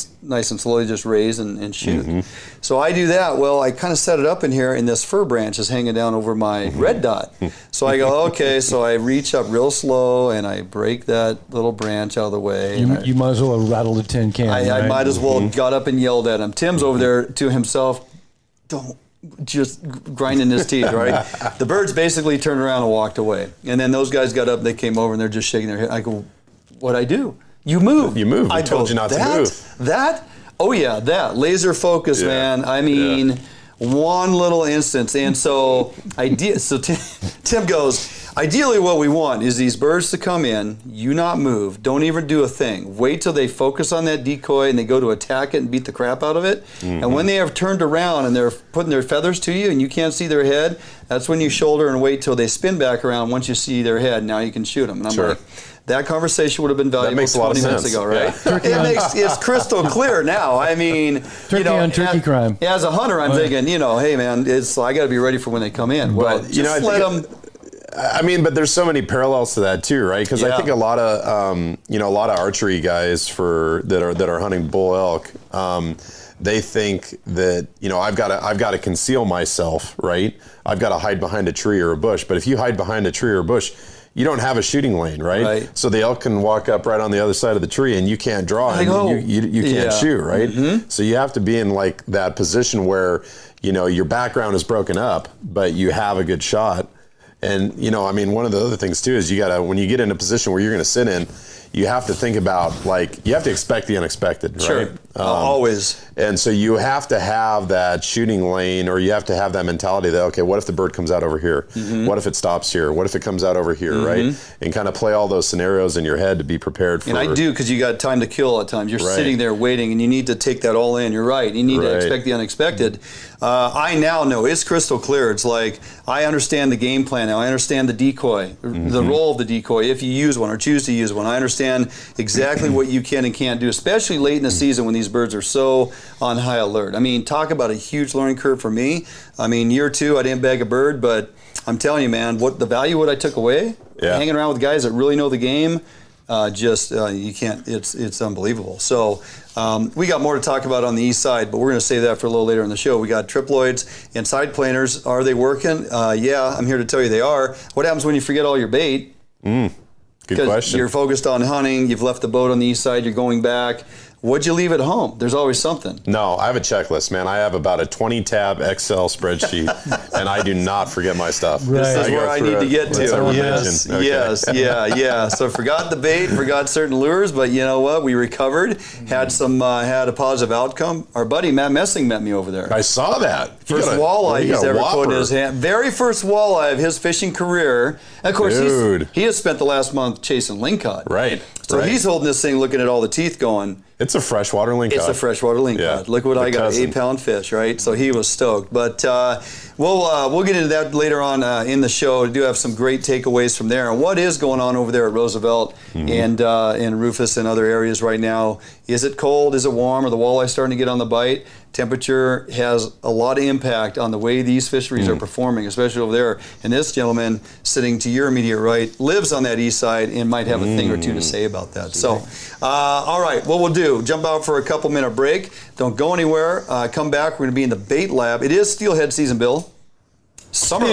slowly just raise and shoot. So I do that. Well, I kind of set it up in here, and this fir branch is hanging down over my red dot. So I go, okay, so I reach up real slow, and I break that little branch out of the way. You might as well have rattled a tin can. I might as well got up and yelled at him. Tim's over there to himself, just grinding his teeth, right? The birds basically turned around and walked away. And then those guys got up, they came over, and they're just shaking their head. I go, what'd I do? You moved. You moved. I told you not to move. That? Oh, yeah, that. Laser focus, man. I mean, one little instance. And so, Tim goes, ideally what we want is these birds to come in, you not move, don't even do a thing. Wait till they focus on that decoy and they go to attack it and beat the crap out of it. And when they have turned around and they're putting their feathers to you and you can't see their head, that's when you shoulder and wait till they spin back around. Once you see their head, now you can shoot them. And I'm like, that conversation would have been valuable 20 minutes ago, right? It's crystal clear now. I mean, turkey on turkey crime. As a hunter, I'm thinking, hey man, I got to be ready for when they come in. Well, but let them. I mean, but there's so many parallels to that too, right? Because I think a lot of archery guys that are hunting bull elk, they think that I've got to conceal myself, right? I've got to hide behind a tree or a bush. But if you hide behind a tree or a bush, you don't have a shooting lane, right? So the elk can walk up right on the other side of the tree, and you can't draw, and you can't shoot, right? So you have to be in like that position where your background is broken up, but you have a good shot. And I mean, one of the other things too is when you get in a position where you're going to sit in, you have to think about you have to expect the unexpected, right? Sure, always. And so you have to have that shooting lane, or you have to have that mentality that, okay, what if the bird comes out over here? What if it stops here? What if it comes out over here, right? And kind of play all those scenarios in your head to be prepared for. And I do, because you got time to kill at times. You're sitting there waiting, and you need to take that all in. You're right. You need to expect the unexpected. I now know it's crystal clear. It's like I understand the game plan now. I understand the decoy, the role of the decoy, if you use one or choose to use one. I understand exactly what you can and can't do, especially late in the season when these birds are so on high alert. I mean, talk about a huge learning curve for me. I mean, year 2, I didn't bag a bird, but I'm telling you, man, what I took away, hanging around with guys that really know the game, you can't, it's unbelievable. So we got more to talk about on the east side, but we're going to save that for a little later in the show. We got triploids and side planers. Are they working? Yeah, I'm here to tell you they are. What happens when you forget all your bait? Good question. You're focused on hunting, you've left the boat on the east side, you're going back. What'd you leave at home? There's always something. No, I have a checklist, man. I have about a 20-tab Excel spreadsheet, and I do not forget my stuff. This is where I need to get to. Yes, yeah. So forgot the bait, forgot certain lures, but you know what? We recovered, had a positive outcome. Our buddy Matt Messing met me over there. I saw that. First walleye he's ever put in his hand. Very first walleye of his fishing career. And of course, he has spent the last month chasing lingcod. Right. So he's holding this thing, looking at all the teeth going, it's a freshwater lingcod. It's a freshwater lingcod. Yeah. Look what I got, 8-pound fish, right? So he was stoked. But we'll get into that later on in the show. We do have some great takeaways from there. And what is going on over there at Roosevelt and Rufus and other areas right now? Is it cold? Is it warm? Are the walleye starting to get on the bite? Temperature has a lot of impact on the way these fisheries are performing, especially over there. And this gentleman sitting to your immediate right lives on that east side and might have a thing or two to say about that. So, all right, what we'll do, jump out for a couple-minute break. Don't go anywhere. Come back. We're going to be in the bait lab. It is steelhead season, Bill. Summer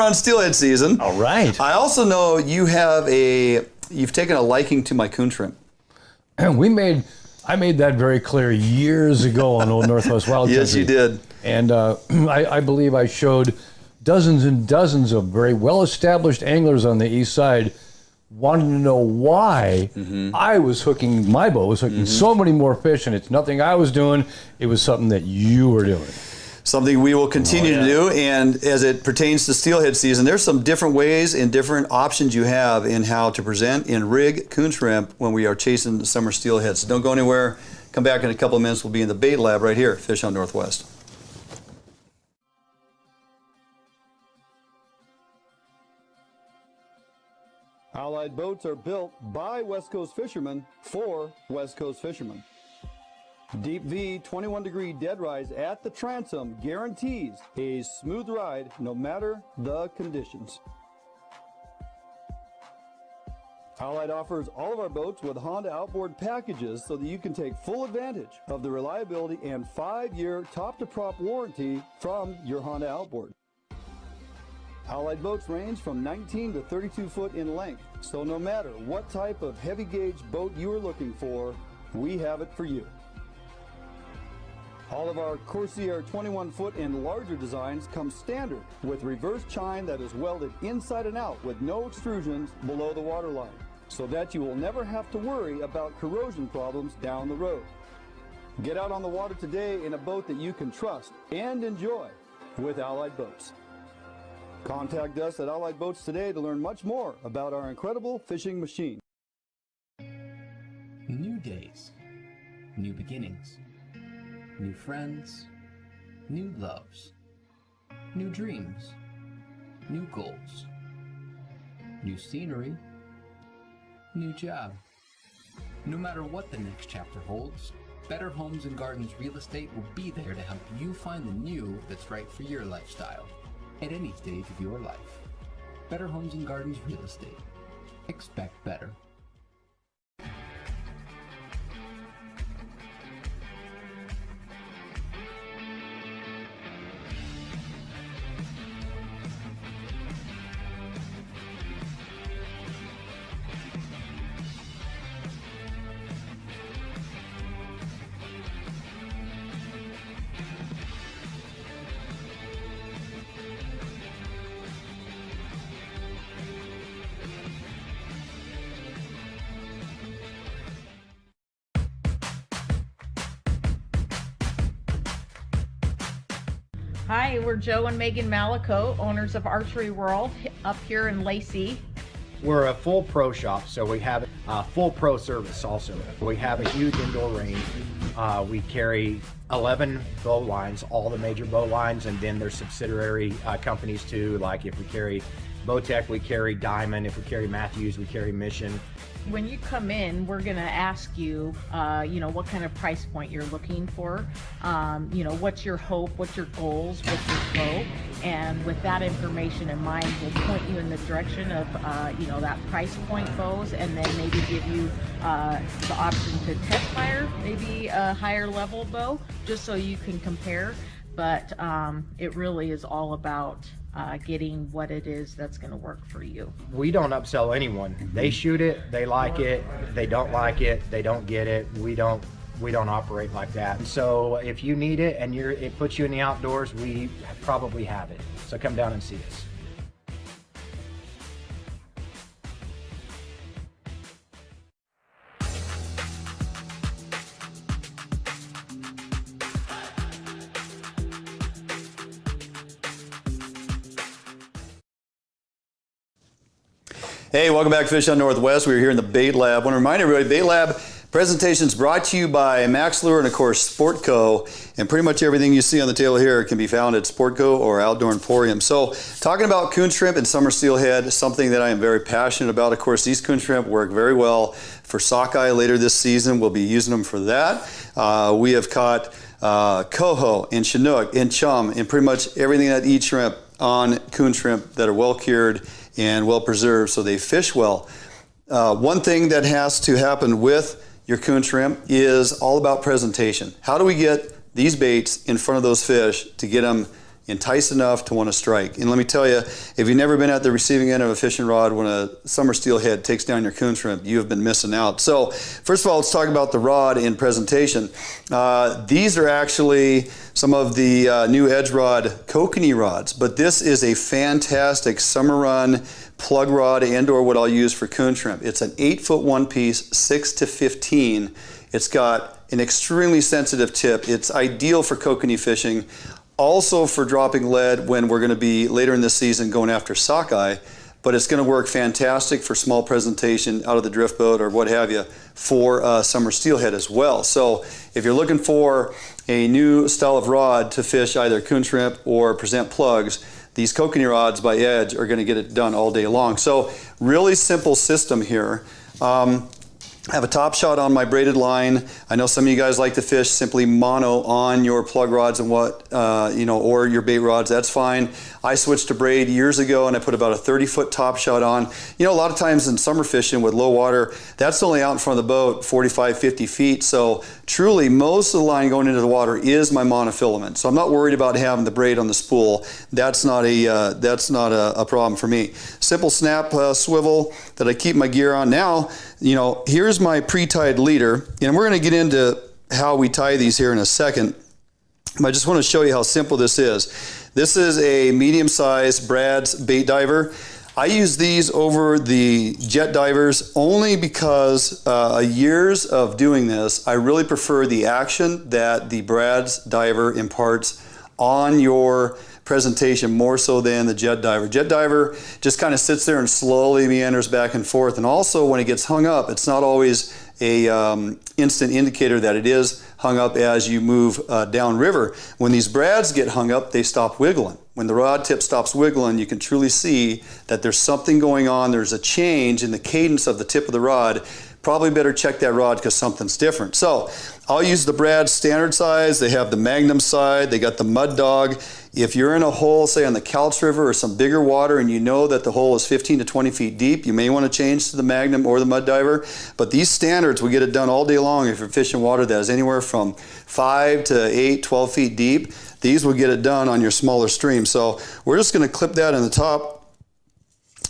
on steelhead season. All right. I also know you've taken a liking to my Coon-Shrimp. And I made that very clear years ago on Old Northwest Wild Country. Yes, you did. And I believe I showed dozens and dozens of very well-established anglers on the east side wanting to know why I was hooking, my boat was hooking so many more fish, and it's nothing I was doing, it was something that you were doing. something we will continue to do. And as it pertains to steelhead season, there's some different ways and different options you have in how to present and rig coon shrimp when we are chasing summer steelhead. So don't go anywhere. Come back in a couple of minutes. We'll be in the bait lab right here, Fish on Northwest. Allied boats are built by West Coast fishermen for West Coast fishermen. Deep V 21-degree dead rise at the transom guarantees a smooth ride no matter the conditions. Allied offers all of our boats with Honda outboard packages so that you can take full advantage of the reliability and 5-year top-to-prop warranty from your Honda outboard. Allied boats range from 19 to 32 foot in length, so no matter what type of heavy gauge boat you are looking for, we have it for you. All of our Corsair 21 foot and larger designs come standard with reverse chine that is welded inside and out with no extrusions below the waterline, so that you will never have to worry about corrosion problems down the road. Get out on the water today in a boat that you can trust and enjoy with Allied Boats. Contact us at Allied Boats today to learn much more about our incredible fishing machine. New days, new beginnings, new friends, new loves, new dreams, new goals, new scenery, new job. No matter what the next chapter holds, Better Homes and Gardens Real Estate will be there to help you find the new that's right for your lifestyle at any stage of your life. Better Homes and Gardens Real Estate. Expect better. Hi, we're Joe and Megan Malico, owners of Archery World up here in Lacey. We're a full pro shop, so we have a full pro service also. We have a huge indoor range. We carry 11 bow lines, all the major bow lines, and then there's subsidiary companies too. Like if we carry Bowtech, we carry Diamond. If we carry Matthews, we carry Mission. When you come in, we're going to ask you, what kind of price point you're looking for. What's your hope, what's your goals, what's your flow, and with that information in mind, we'll point you in the direction of, that price point bows, and then maybe give you the option to test fire, maybe a higher level bow, just so you can compare. But it really is all about getting what it is that's going to work for you. We don't upsell anyone. They shoot it, they like it, they don't like it, they don't get it. We don't operate like that. So if you need it and it puts you in the outdoors, we probably have it. So come down and see us. Hey, welcome back to Fish on Northwest. We're here in the Bait Lab. I want to remind everybody, Bait Lab presentations brought to you by Max Lure and, of course, Sportco. And pretty much everything you see on the table here can be found at Sportco or Outdoor Emporium. So, talking about coon shrimp and summer steelhead, something that I am very passionate about. Of course, these coon shrimp work very well for sockeye later this season. We'll be using them for that. We have caught coho and chinook and chum and pretty much everything that eats shrimp on coon shrimp that are well cured and well preserved, so they fish well. One thing that has to happen with your coon shrimp is all about presentation. How do we get these baits in front of those fish to get them enticed enough to want to strike? And let me tell you, if you've never been at the receiving end of a fishing rod when a summer steelhead takes down your coon shrimp, you have been missing out. So first of all, let's talk about the rod and presentation. These are actually some of the new edge rod kokanee rods, but this is a fantastic summer run plug rod and/or what I'll use for coon shrimp. It's an 8-foot one piece, 6 to 15. It's got an extremely sensitive tip. It's ideal for kokanee fishing. also for dropping lead when we're going to be later in this season going after sockeye, but it's going to work fantastic for small presentation out of the drift boat or what have you for summer steelhead as well. So if you're looking for a new style of rod to fish either coon shrimp or present plugs, these kokanee rods by Edge are going to get it done all day long. So really simple system here. I have a top shot on my braided line. I know some of you guys like to fish simply mono on your plug rods and or your bait rods. That's fine. I switched to braid years ago and I put about a 30-foot top shot on. A lot of times in summer fishing with low water, that's only out in front of the boat 45, 50 feet. So truly most of the line going into the water is my monofilament. So I'm not worried about having the braid on the spool. That's not a problem for me. Simple snap swivel that I keep my gear on. Now, here's my pre-tied leader, and we're going to get into how we tie these here in a second. I just want to show you how simple this is. This is a medium-sized Brad's bait diver. I use these over the jet divers only because years of doing this, I really prefer the action that the Brad's diver imparts on your presentation more so than the jet diver. Jet diver just kind of sits there and slowly meanders back and forth, and also when it gets hung up, it's not always a instant indicator that it is hung up as you move downriver. When these brads get hung up, they stop wiggling. When the rod tip stops wiggling, you can truly see that there's something going on. There's a change in the cadence of the tip of the rod. Probably better check that rod because something's different. So I'll use the Brad standard size. They have the Magnum side. They got the Mud Dog. If you're in a hole, say on the Couch River or some bigger water, and you know that the hole is 15 to 20 feet deep, you may want to change to the Magnum or the Mud Diver. But these standards will get it done all day long if you're fishing water that is anywhere from 5 to 8, 12 feet deep. These will get it done on your smaller stream. So we're just going to clip that in the top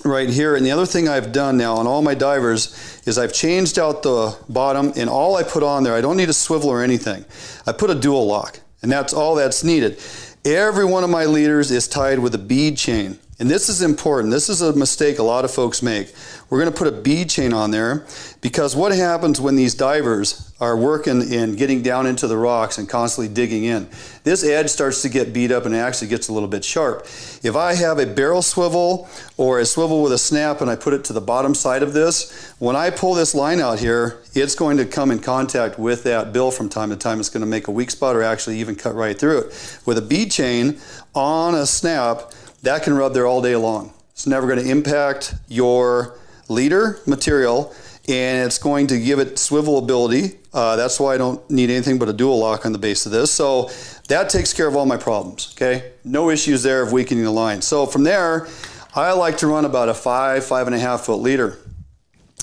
right here. And the other thing I've done now on all my divers is I've changed out the bottom, and all I put on there, I don't need a swivel or anything. I put a dual lock, and that's all that's needed. Every one of my leaders is tied with a bead chain. And this is important. This is a mistake a lot of folks make. We're going to put a bead chain on there because what happens when these divers are working and getting down into the rocks and constantly digging in, this edge starts to get beat up and it actually gets a little bit sharp. If I have a barrel swivel or a swivel with a snap and I put it to the bottom side of this, when I pull this line out here, it's going to come in contact with that bill from time to time. It's going to make a weak spot or actually even cut right through it. With a bead chain on a snap, that can rub there all day long. It's never going to impact your leader material, and it's going to give it swivel ability. That's why I don't need anything but a dual lock on the base of this. So that takes care of all my problems, okay? No issues there of weakening the line. So from there, I like to run about a 5.5 foot leader.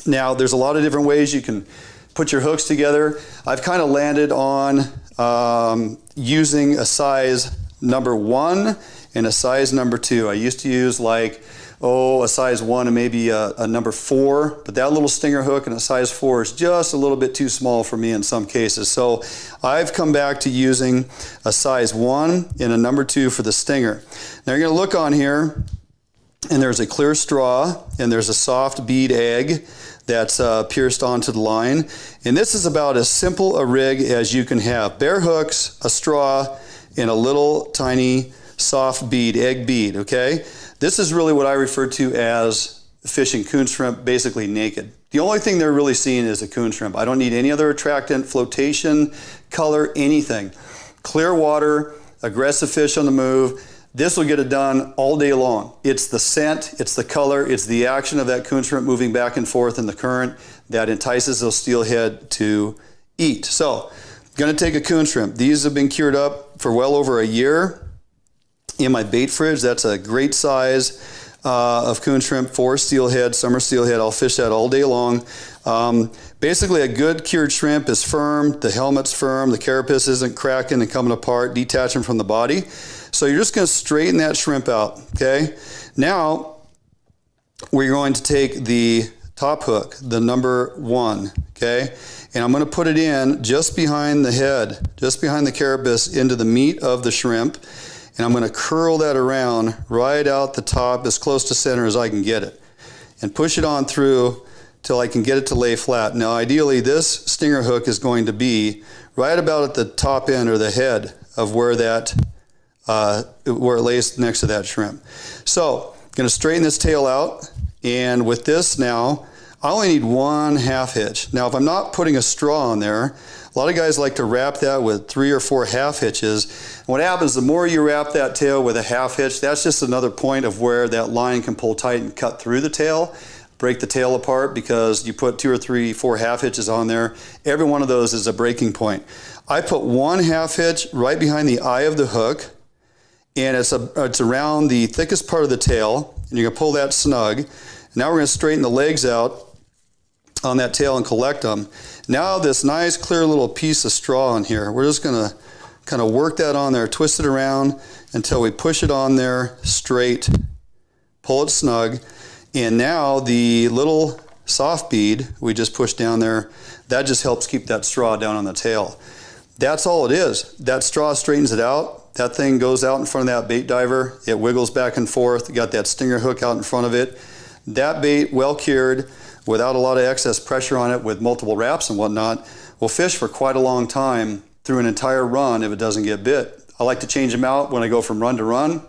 Now, there's a lot of different ways you can put your hooks together. I've kind of landed on using a size number 1 and a size number 2. I used to use a size 1 and maybe a number 4, but that little stinger hook and a size 4 is just a little bit too small for me in some cases. So I've come back to using a size 1 and a number 2 for the stinger. Now you're going to look on here, and there's a clear straw and there's a soft bead egg that's pierced onto the line. And this is about as simple a rig as you can have. Bare hooks, a straw, and a little tiny soft bead, egg bead, okay? This is really what I refer to as fishing coon shrimp basically naked. The only thing they're really seeing is a coon shrimp. I don't need any other attractant, flotation, color, anything. Clear water, aggressive fish on the move. This will get it done all day long. It's the scent, it's the color, it's the action of that coon shrimp moving back and forth in the current that entices those steelhead to eat. So, gonna take a coon shrimp. These have been cured up for well over a year in my bait fridge. That's a great size of coon shrimp for steelhead, summer steelhead. I'll fish that all day long. Basically, a good cured shrimp is firm, the helmet's firm, the carapace isn't cracking and coming apart, detaching from the body. So you're just going to straighten that shrimp out, okay? Now, we're going to take the top hook, the number 1, okay? And I'm going to put it in just behind the head, just behind the carapace into the meat of the shrimp. And I'm going to curl that around right out the top as close to center as I can get it. And push it on through till I can get it to lay flat. Now ideally this stinger hook is going to be right about at the top end or the head of where that where it lays next to that shrimp. So I'm going to straighten this tail out, and with this now, I only need 1/2 hitch. Now, if I'm not putting a straw on there, a lot of guys like to wrap that with 3 or 4 1/2 hitches. And what happens, the more you wrap that tail with a 1/2 hitch, that's just another point of where that line can pull tight and cut through the tail, break the tail apart, because you put 2 or 3, 4 1/2 hitches on there. Every one of those is a breaking point. I put 1/2 hitch right behind the eye of the hook, and it's around the thickest part of the tail, and you're going to pull that snug. Now we're going to straighten the legs out on that tail and collect them. Now this nice clear little piece of straw on here, we're just going to kind of work that on there, twist it around until we push it on there straight, pull it snug, and now the little soft bead we just pushed down there, that just helps keep that straw down on the tail. That's all it is. That straw straightens it out. That thing goes out in front of that bait diver. It wiggles back and forth. You got that stinger hook out in front of it. That bait, well cured, without a lot of excess pressure on it, with multiple wraps and whatnot, will fish for quite a long time through an entire run if it doesn't get bit. I like to change them out when I go from run to run.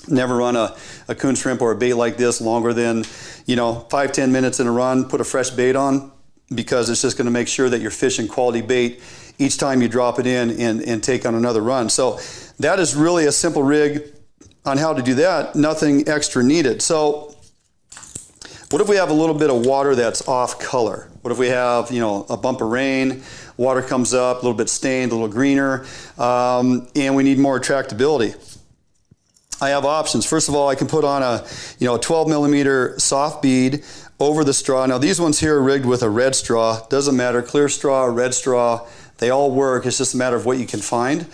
Never run a coon shrimp or a bait like this longer than 5-10 minutes in a run. Put a fresh bait on, because it's just going to make sure that you're fishing quality bait each time you drop it in and take on another run. So that is really a simple rig on how to do that. Nothing extra needed. So what if we have a little bit of water that's off color? What if we have, a bump of rain, water comes up, a little bit stained, a little greener, and we need more attractability? I have options. First of all, I can put on a 12 millimeter soft bead over the straw. Now these ones here are rigged with a red straw. Doesn't matter, clear straw, red straw, they all work. It's just a matter of what you can find.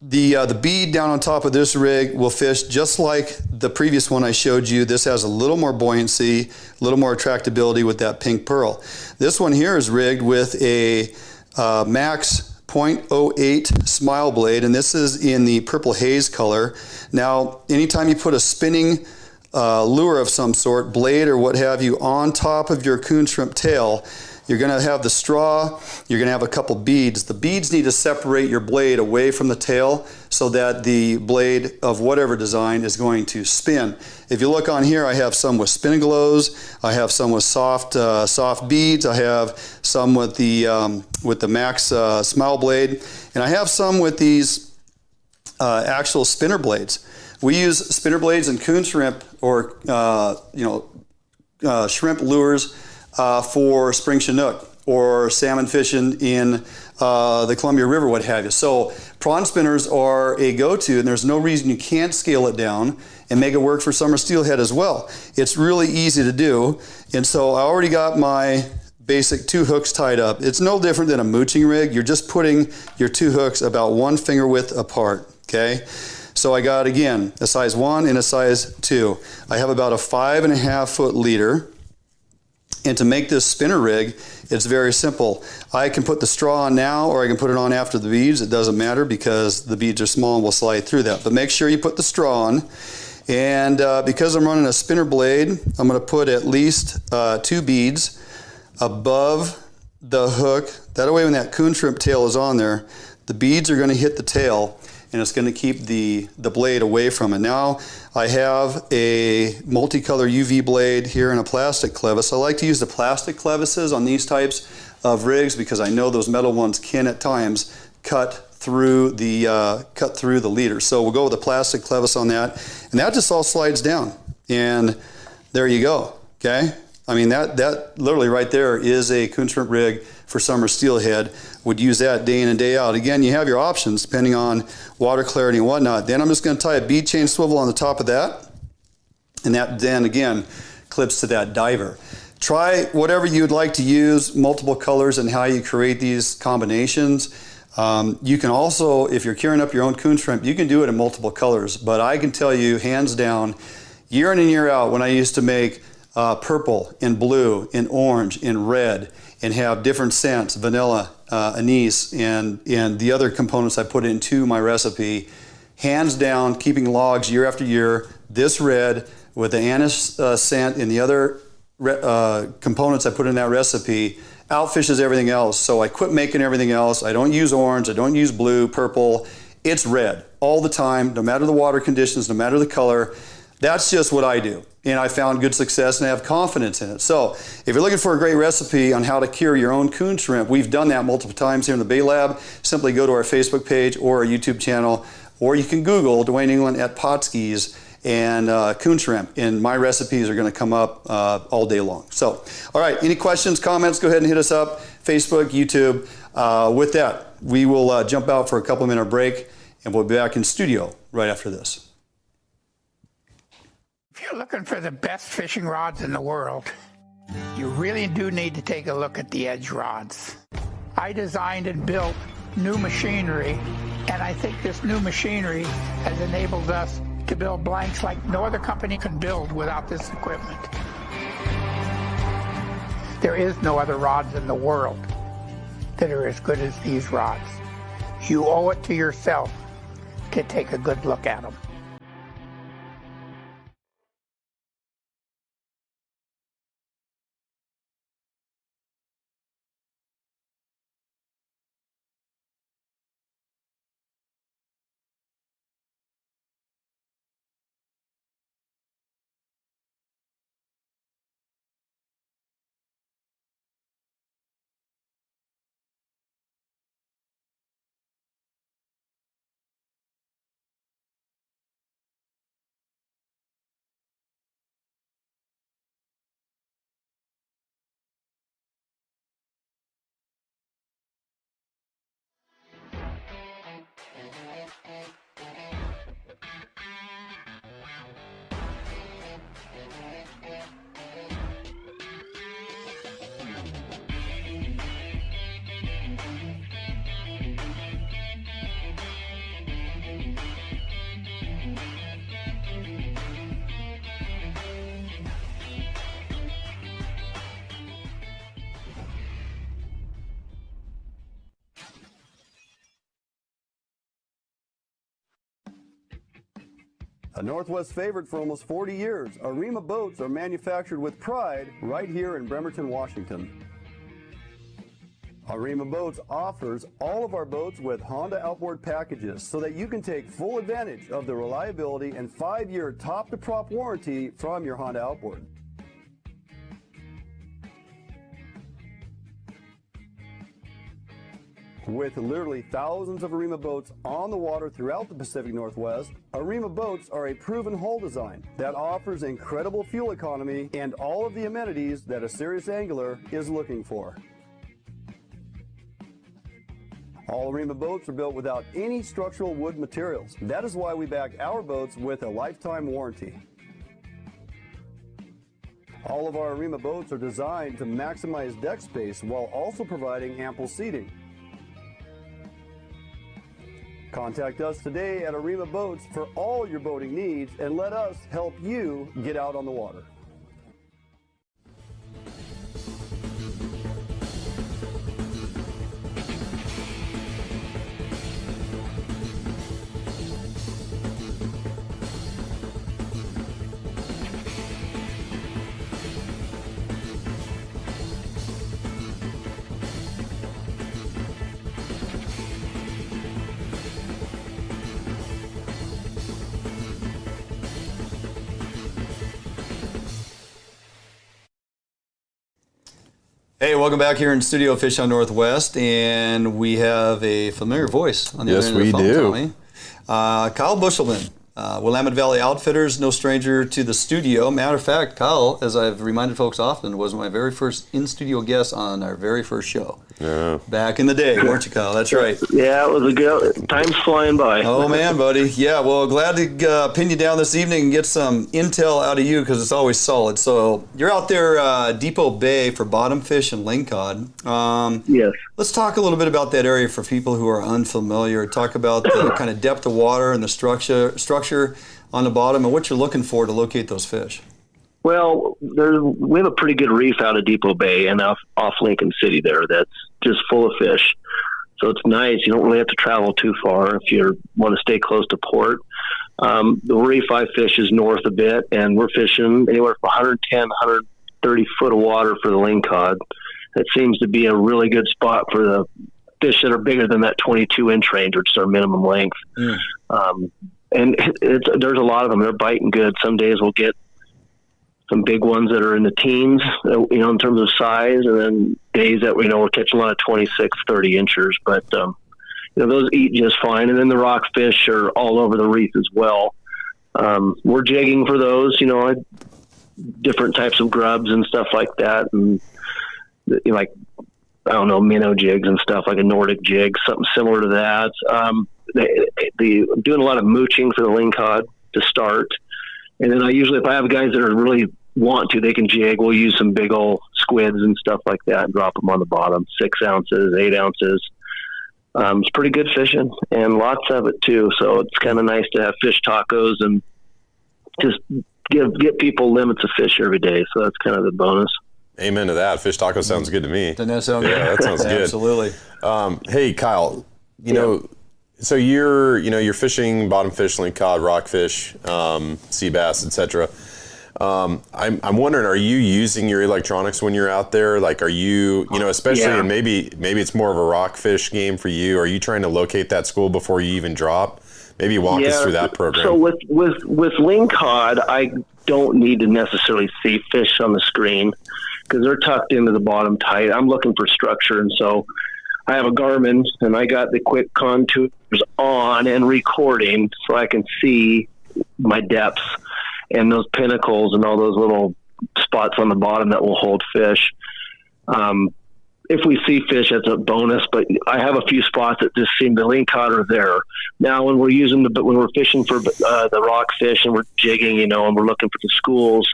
The bead down on top of this rig will fish just like the previous one I showed you. This has a little more buoyancy, a little more attractability with that pink pearl. This one here is rigged with a Max 0.08 smile blade, and this is in the purple haze color. Now, anytime you put a spinning lure of some sort, blade or what have you, on top of your coon shrimp tail, you're going to have the straw, you're going to have a couple beads. The beads need to separate your blade away from the tail so that the blade of whatever design is going to spin. If you look on here, I have some with spin glows, I have some with soft beads, I have some with the Max smile blade, and I have some with these actual spinner blades. We use spinner blades in coon shrimp or shrimp lures for spring Chinook or salmon fishing in the Columbia River, what have you. So prawn spinners are a go-to, and there's no reason you can't scale it down and make it work for summer steelhead as well. It's really easy to do, and so I already got my basic 2 hooks tied up. It's no different than a mooching rig. You're just putting your 2 hooks about 1 finger width apart, okay? So I got, again, a size 1 and a size 2. I have about a 5.5 foot leader. And to make this spinner rig, it's very simple. I can put the straw on now, or I can put it on after the beads. It doesn't matter, because the beads are small and will slide through that. But make sure you put the straw on. And because I'm running a spinner blade, I'm going to put at least 2 beads above the hook. That way when that coon shrimp tail is on there, the beads are going to hit the tail, and it's going to keep the blade away from it. Now I have a multicolor UV blade here and a plastic clevis. I like to use the plastic clevises on these types of rigs because I know those metal ones can at times cut through the leader. So we'll go with the plastic clevis on that, and that just all slides down, and there you go. Okay, I mean that literally right there is a coon shrimp rig for summer steelhead. Would use that day in and day out. Again, you have your options depending on water clarity and whatnot. Then I'm just going to tie a bead chain swivel on the top of that, and that then again clips to that diver. Try whatever you'd like to use, multiple colors, and how you create these combinations. You can also, if you're curing up your own coon shrimp, you can do it in multiple colors. But I can tell you, hands down, year in and year out, when I used to make purple and blue and orange and red and have different scents, vanilla, anise, and the other components I put into my recipe, hands down, keeping logs year after year, this red with the anise scent and the other components I put in that recipe outfishes everything else. So I quit making everything else. I don't use orange, I don't use blue, purple, it's red all the time, no matter the water conditions, no matter the color. That's just what I do. And I found good success and I have confidence in it. So if you're looking for a great recipe on how to cure your own coon shrimp, we've done that multiple times here in the Bay Lab. Simply go to our Facebook page or our YouTube channel, or you can Google Dwayne England at Potskis and coon shrimp, and my recipes are going to come up all day long. So, all right, any questions, comments, go ahead and hit us up, Facebook, YouTube. With that, we will jump out for a couple minute break, and we'll be back in studio right after this. If you're looking for the best fishing rods in the world, you really do need to take a look at the edge rods. I designed and built new machinery, and I think this new machinery has enabled us to build blanks like no other company can build without this equipment. There is no other rods in the world that are as good as these rods. You owe it to yourself to take a good look at them. A Northwest favorite for almost 40 years, Arima boats are manufactured with pride right here in Bremerton, Washington. Arima Boats offers all of our boats with Honda outboard packages so that you can take full advantage of the reliability and 5-year top-to-prop warranty from your Honda outboard. With literally thousands of Arima boats on the water throughout the Pacific Northwest, Arima boats are a proven hull design that offers incredible fuel economy and all of the amenities that a serious angler is looking for. All Arima boats are built without any structural wood materials. That is why we back our boats with a lifetime warranty. All of our Arima boats are designed to maximize deck space while also providing ample seating. Contact us today at Arima Boats for all your boating needs and let us help you get out on the water. Hey, welcome back here in Studio Fish on Northwest, and we have a familiar voice on the other end of the phone, Tommy. Kyle Buschelman, Willamette Valley Outfitters, no stranger to the studio. Matter of fact, Kyle, as I've reminded folks often, was my very first in-studio guest on our very first show. Yeah. Back in the day, weren't you, Kyle? That's right. Yeah, it was a good time's flying by. Oh, man, buddy. Yeah, well, glad to pin you down this evening and get some intel out of you because it's always solid. So you're out there Depoe Bay for bottom fish and lingcod. Yes. Let's talk a little bit about that area for people who are unfamiliar. Talk about the kind of depth of water and the structure on the bottom and what you're looking for to locate those fish. Well, we have a pretty good reef out of Depoe Bay and off Lincoln City there that's just full of fish. So it's nice. You don't really have to travel too far if you want to stay close to port. The reef I fish is north a bit, and we're fishing anywhere from 110, 130 foot of water for the lingcod. That seems to be a really good spot for fish that are bigger than that 22-inch range, which is our minimum length. And there's a lot of them. They're biting good. Some days we'll get some big ones that are in the teens, in terms of size, and then days that we're catching a lot of 26, 30 inchers. But those eat just fine. And then the rockfish are all over the reef as well. We're jigging for those, different types of grubs and stuff like that, and like, I don't know, minnow jigs and stuff, like a Nordic jig, something similar to that. Doing a lot of mooching for the lingcod to start, and then if I have guys that are really want to, they can jig. We'll use some big old squids and stuff like that and drop them on the bottom, 6 ounces, 8 ounces. It's pretty good fishing, and lots of it too. So it's kind of nice to have fish tacos and just get people limits of fish every day. So that's kind of the bonus. Amen to that. Fish taco sounds good to me. Doesn't that sound good? Yeah, that sounds good. Absolutely. Hey, Kyle, so you're fishing bottom fish, lingcod, rockfish, sea bass, etc. I'm wondering, are you using your electronics when you're out there? Like, are you, especially, and maybe it's more of a rockfish game for you. Are you trying to locate that school before you even drop? Maybe walk us through that program. So with lingcod, I don't need to necessarily see fish on the screen because they're tucked into the bottom tight. I'm looking for structure, and so I have a Garmin, and I got the quick contours on and recording so I can see my depths and those pinnacles and all those little spots on the bottom that will hold fish. If we see fish, that's a bonus, but I have a few spots that just seem the lingcod are there. Now, when we're fishing for the rockfish and we're jigging, and we're looking for the schools,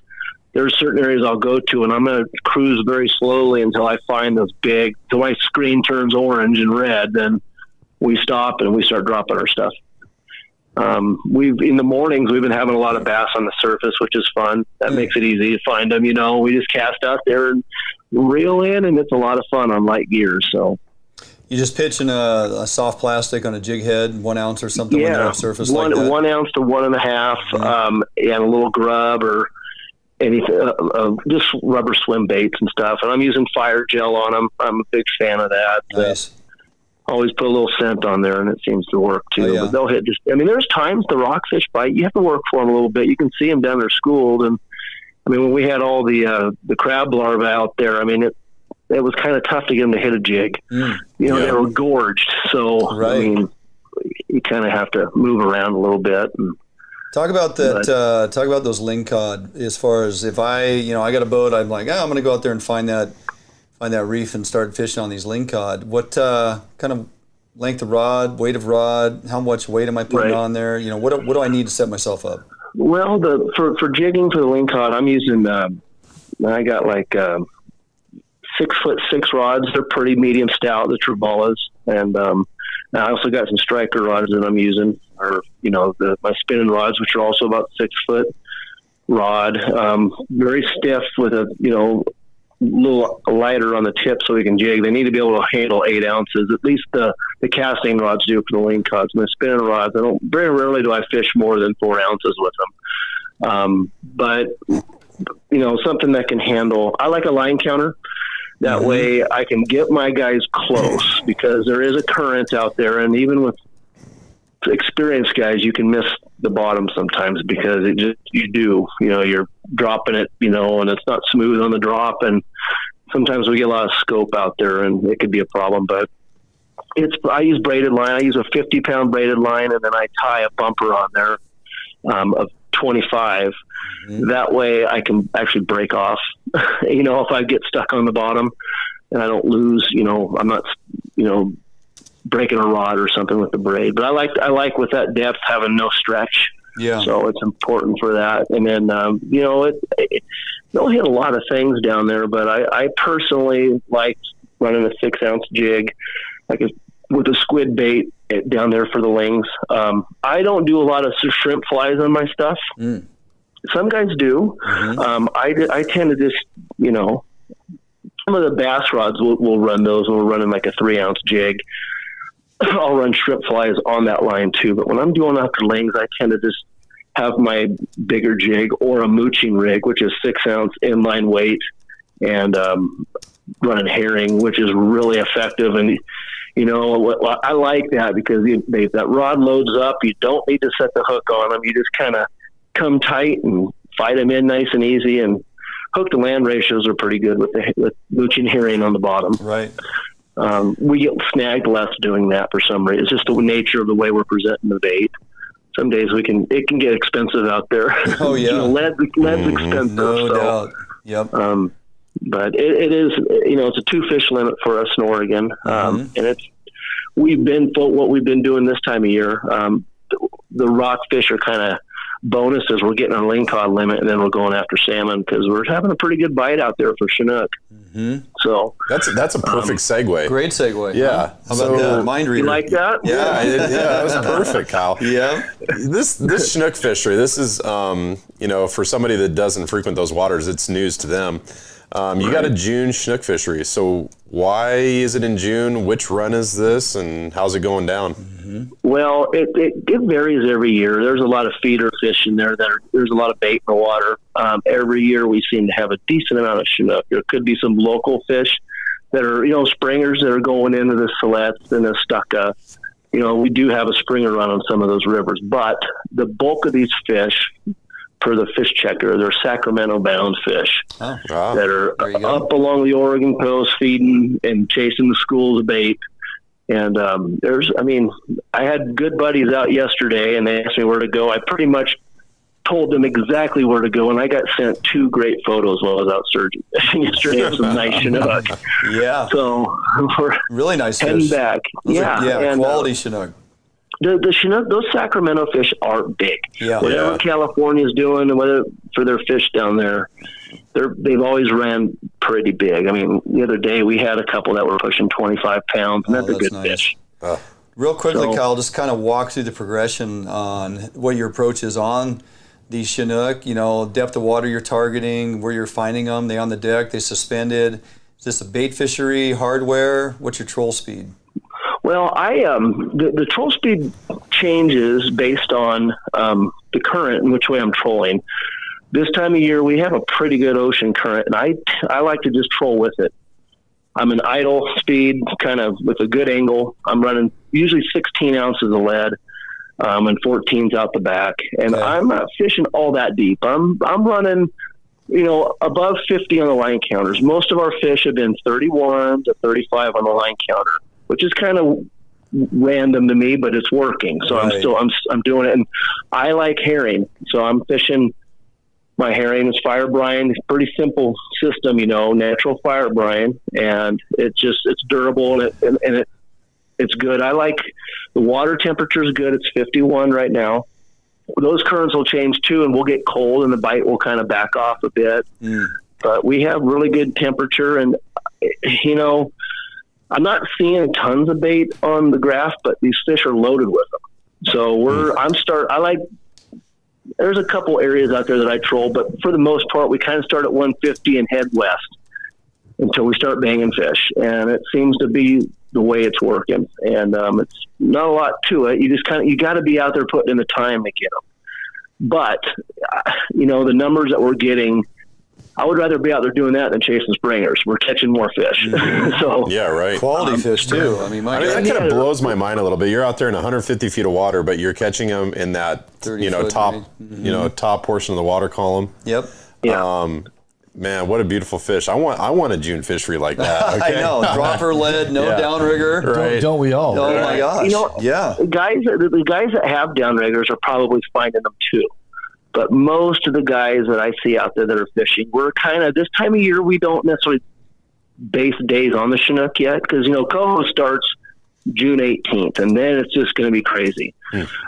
there's certain areas I'll go to, and I'm going to cruise very slowly until I find those big, till my screen turns orange and red, then we stop and we start dropping our stuff. In the mornings, we've been having a lot of bass on the surface, which is fun. That makes it easy to find them. We just cast out there and reel in, and it's a lot of fun on light gear. So you just pitching a soft plastic on a jig head, 1 ounce or something when they're off surface like that? 1 ounce to 1.5, and a little grub or anything, just rubber swim baits and stuff. And I'm using fire gel on them. I'm a big fan of that. Nice. Always put a little scent on there, and it seems to work too. But they'll hit there's times the rockfish bite. You have to work for them a little bit. You can see them down there schooled. And when we had all the crab larvae out there, it was kind of tough to get them to hit a jig. They were gorged. So, you kind of have to move around a little bit. And, talk about that. Talk about those lingcod. As far as if I got a boat, I'm like, I'm going to go out there and find that reef and start fishing on these lingcod. What kind of length of rod, weight of rod, how much weight am I putting on there? What do I need to set myself up? Well, for jigging for the lingcod, I'm using, I got like 6'6" rods. They're pretty medium stout, the Tribolas. And I also got some striker rods that I'm using, or, my spinning rods, which are also about 6 foot rod. Very stiff with a, little lighter on the tip so we can jig. They need to be able to handle 8 ounces. At least the casting rods do for the lingcods. My spinning rods, very rarely do I fish more than 4 ounces with them. But something that can handle. I like a line counter. That way I can get my guys close because there is a current out there, and even with experienced guys, you can miss the bottom sometimes because you're dropping it, and it's not smooth on the drop, and sometimes we get a lot of scope out there, and it could be a problem. But I use braided line. I use a 50-pound braided line, and then I tie a bumper on there of 25. That way I can actually break off. If I get stuck on the bottom and I don't lose, I'm not, breaking a rod or something with the braid. But I like with that depth having no stretch. Yeah. So it's important for that. And then, they'll hit a lot of things down there, but I personally like running a 6 ounce jig, with a squid bait down there for the lings. I don't do a lot of shrimp flies on my stuff. Some guys do. I tend to just, some of the bass rods we'll run those when we're running like a 3 ounce jig. I'll run shrimp flies on that line too. But when I'm doing after lings, I tend to just have my bigger jig or a mooching rig, which is 6 ounce inline weight, and running herring, which is really effective. And You know, I like that because that rod loads up. You don't need to set the hook on them. You just kind of come tight and fight them in nice and easy. And hook to land ratios are pretty good with mooching herring on the bottom. Right. We get snagged less doing that for some reason. It's just the nature of the way we're presenting the bait. Some days it can get expensive out there. Oh yeah. You know, lead's expensive. No doubt. Yep. But it is, you know, it's a 2 fish limit for us in Oregon. And what we've been doing this time of year. The rock fish are kind of bonuses. We're getting our lingcod limit, and then we're going after salmon because we're having a pretty good bite out there for Chinook. So that's a perfect segue. Great segue. Yeah. How about that? Mind reader. You like that? Yeah, that was perfect, Kyle. Yeah. This Chinook fishery, this is, you know, for somebody that doesn't frequent those waters, it's news to them. You got a June Chinook fishery. So why is it in June? Which run is this, and how's it going down? Well, it varies every year. There's a lot of feeder fish in there. There's a lot of bait in the water. Every year we seem to have a decent amount of Chinook. There could be some local fish that are, you know, springers that are going into the Silettes and the Stucca. You know, we do have a springer run on some of those rivers, but the bulk of these fish, per the fish checker, they're Sacramento-bound fish that are up along the Oregon coast feeding and chasing the schools of bait. And I had good buddies out yesterday, and they asked me where to go. I pretty much told them exactly where to go, and I got sent 2 great photos while I was out Sturgeon yesterday of some nice Chinook. Yeah. So we're really nice heading fish. back. Those and, quality Chinook. The Chinook, those Sacramento fish are big. Yeah. Whatever California's doing, and whether for their fish down there, they've always ran pretty big. I mean, the other day we had a couple that were pushing 25 pounds, and that's a good fish. Real quickly, Kyle, just kind of walk through the progression on what your approach is on these Chinook. You know, depth of water you're targeting, where you're finding them. They on the deck, they suspended. Is this a bait fishery, hardware? What's your troll speed? Well, the troll speed changes based on the current and which way I'm trolling. This time of year, we have a pretty good ocean current, and I like to just troll with it. I'm an idle speed, kind of with a good angle. I'm running usually 16 ounces of lead, and 14's out the back. And I'm not fishing all that deep. I'm running, you know, above 50 on the line counters. Most of our fish have been 31 to 35 on the line counter, which is kind of random to me, but it's working. So I'm doing it. And I like herring. So I'm fishing. My herring is fire brine. It's a pretty simple system, you know, natural fire brine, and it's durable and it's good. I like the water temperature is good. It's 51 right now. Those currents will change too, and we'll get cold, and the bite will kind of back off a bit. But we have really good temperature, and you know, I'm not seeing tons of bait on the graph, but these fish are loaded with them. So there's a couple areas out there that I troll, but for the most part, we kind of start at 150 and head west until we start banging fish. And it seems to be the way it's working. And it's not a lot to it. You got to be out there putting in the time to get them. But, you know, the numbers that we're getting, I would rather be out there doing that than chasing springers. We're catching more fish. So yeah, right. Quality fish too. I mean, that kind of blows my mind a little bit. You're out there in 150 feet of water, but you're catching them in that top portion of the water column. Yep. Yeah. Man, what a beautiful fish! I want a June fishery like that. Okay? I know, dropper lead, no downrigger. Right? Don't we all? Oh my gosh! You know, the guys that have downriggers are probably finding them too. But most of the guys that I see out there that are fishing, we're kind of, this time of year, we don't necessarily base days on the Chinook yet because, you know, coho starts June 18th, and then it's just going to be crazy.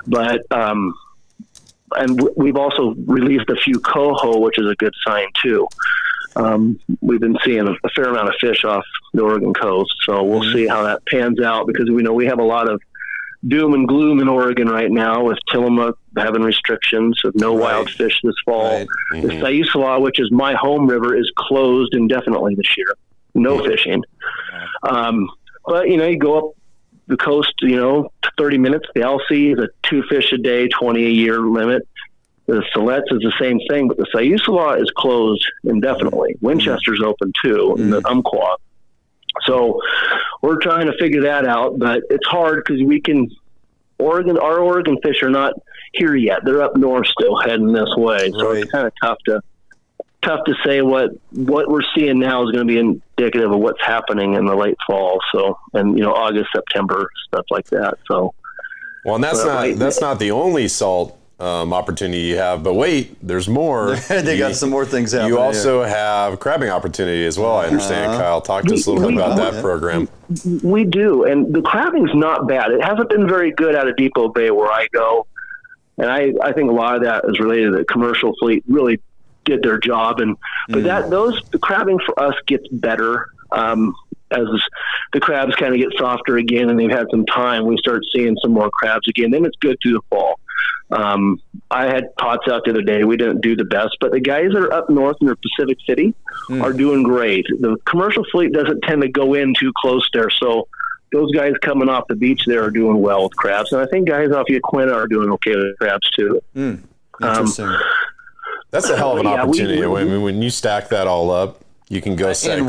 But, and we've also released a few coho, which is a good sign too. We've been seeing a fair amount of fish off the Oregon coast, so we'll see how that pans out because we know we have a lot of doom and gloom in Oregon right now with Tillamook having restrictions of no wild fish this fall. The Siuslaw, which is my home river, is closed indefinitely this year. No fishing. But, you know, you go up the coast, you know, 30 minutes. The LC is a 2 fish a day, 20 a year limit. The Silettes is the same thing, but the Siuslaw is closed indefinitely. Winchester's open too, and the Umpqua. So we're trying to figure that out, but it's hard because our Oregon fish are not here yet. They're up north still heading this way. So it's kind of tough to say what we're seeing now is going to be indicative of what's happening in the late fall. So, and August, September, stuff like that. So, well, and that's not the only salt opportunity you have, but wait, there's more. They got some more things happening. You also have crabbing opportunity as well. I understand. Kyle, talk to us a little bit about that program. We do, and the crabbing's not bad. It hasn't been very good out of Depoe Bay where I go, and I think a lot of that is related to the commercial fleet really did their job, but the crabbing for us gets better as the crabs kind of get softer again, and they've had some time. We start seeing some more crabs again. Then it's good through the fall. I had pots out the other day. We didn't do the best, but the guys that are up north in the Pacific City are doing great. The commercial fleet doesn't tend to go in too close there, so those guys coming off the beach there are doing well with crabs, and I think guys off Yaquina are doing okay with crabs too. Interesting. That's a hell of an opportunity. When you stack that all up, you can go set in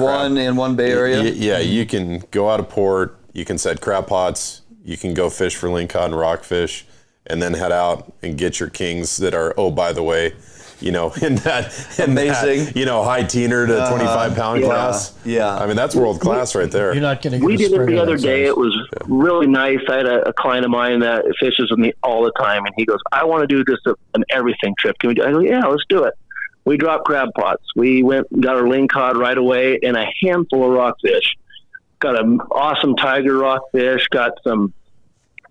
one Bay Area. Yeah, you can go out of port. You can set crab pots. You can go fish for lingcod and rockfish, and then head out and get your kings that are, oh, by the way, in that high teener to 25-pound class. Yeah, I mean that's world class right there. You're not going to. We did it the other day. It was really nice. I had a client of mine that fishes with me all the time, and he goes, "I want to do just an everything trip. Can we do?" I go, "Yeah, let's do it." We dropped crab pots. We went and got our lingcod right away and a handful of rockfish. Got an awesome tiger rockfish. Got some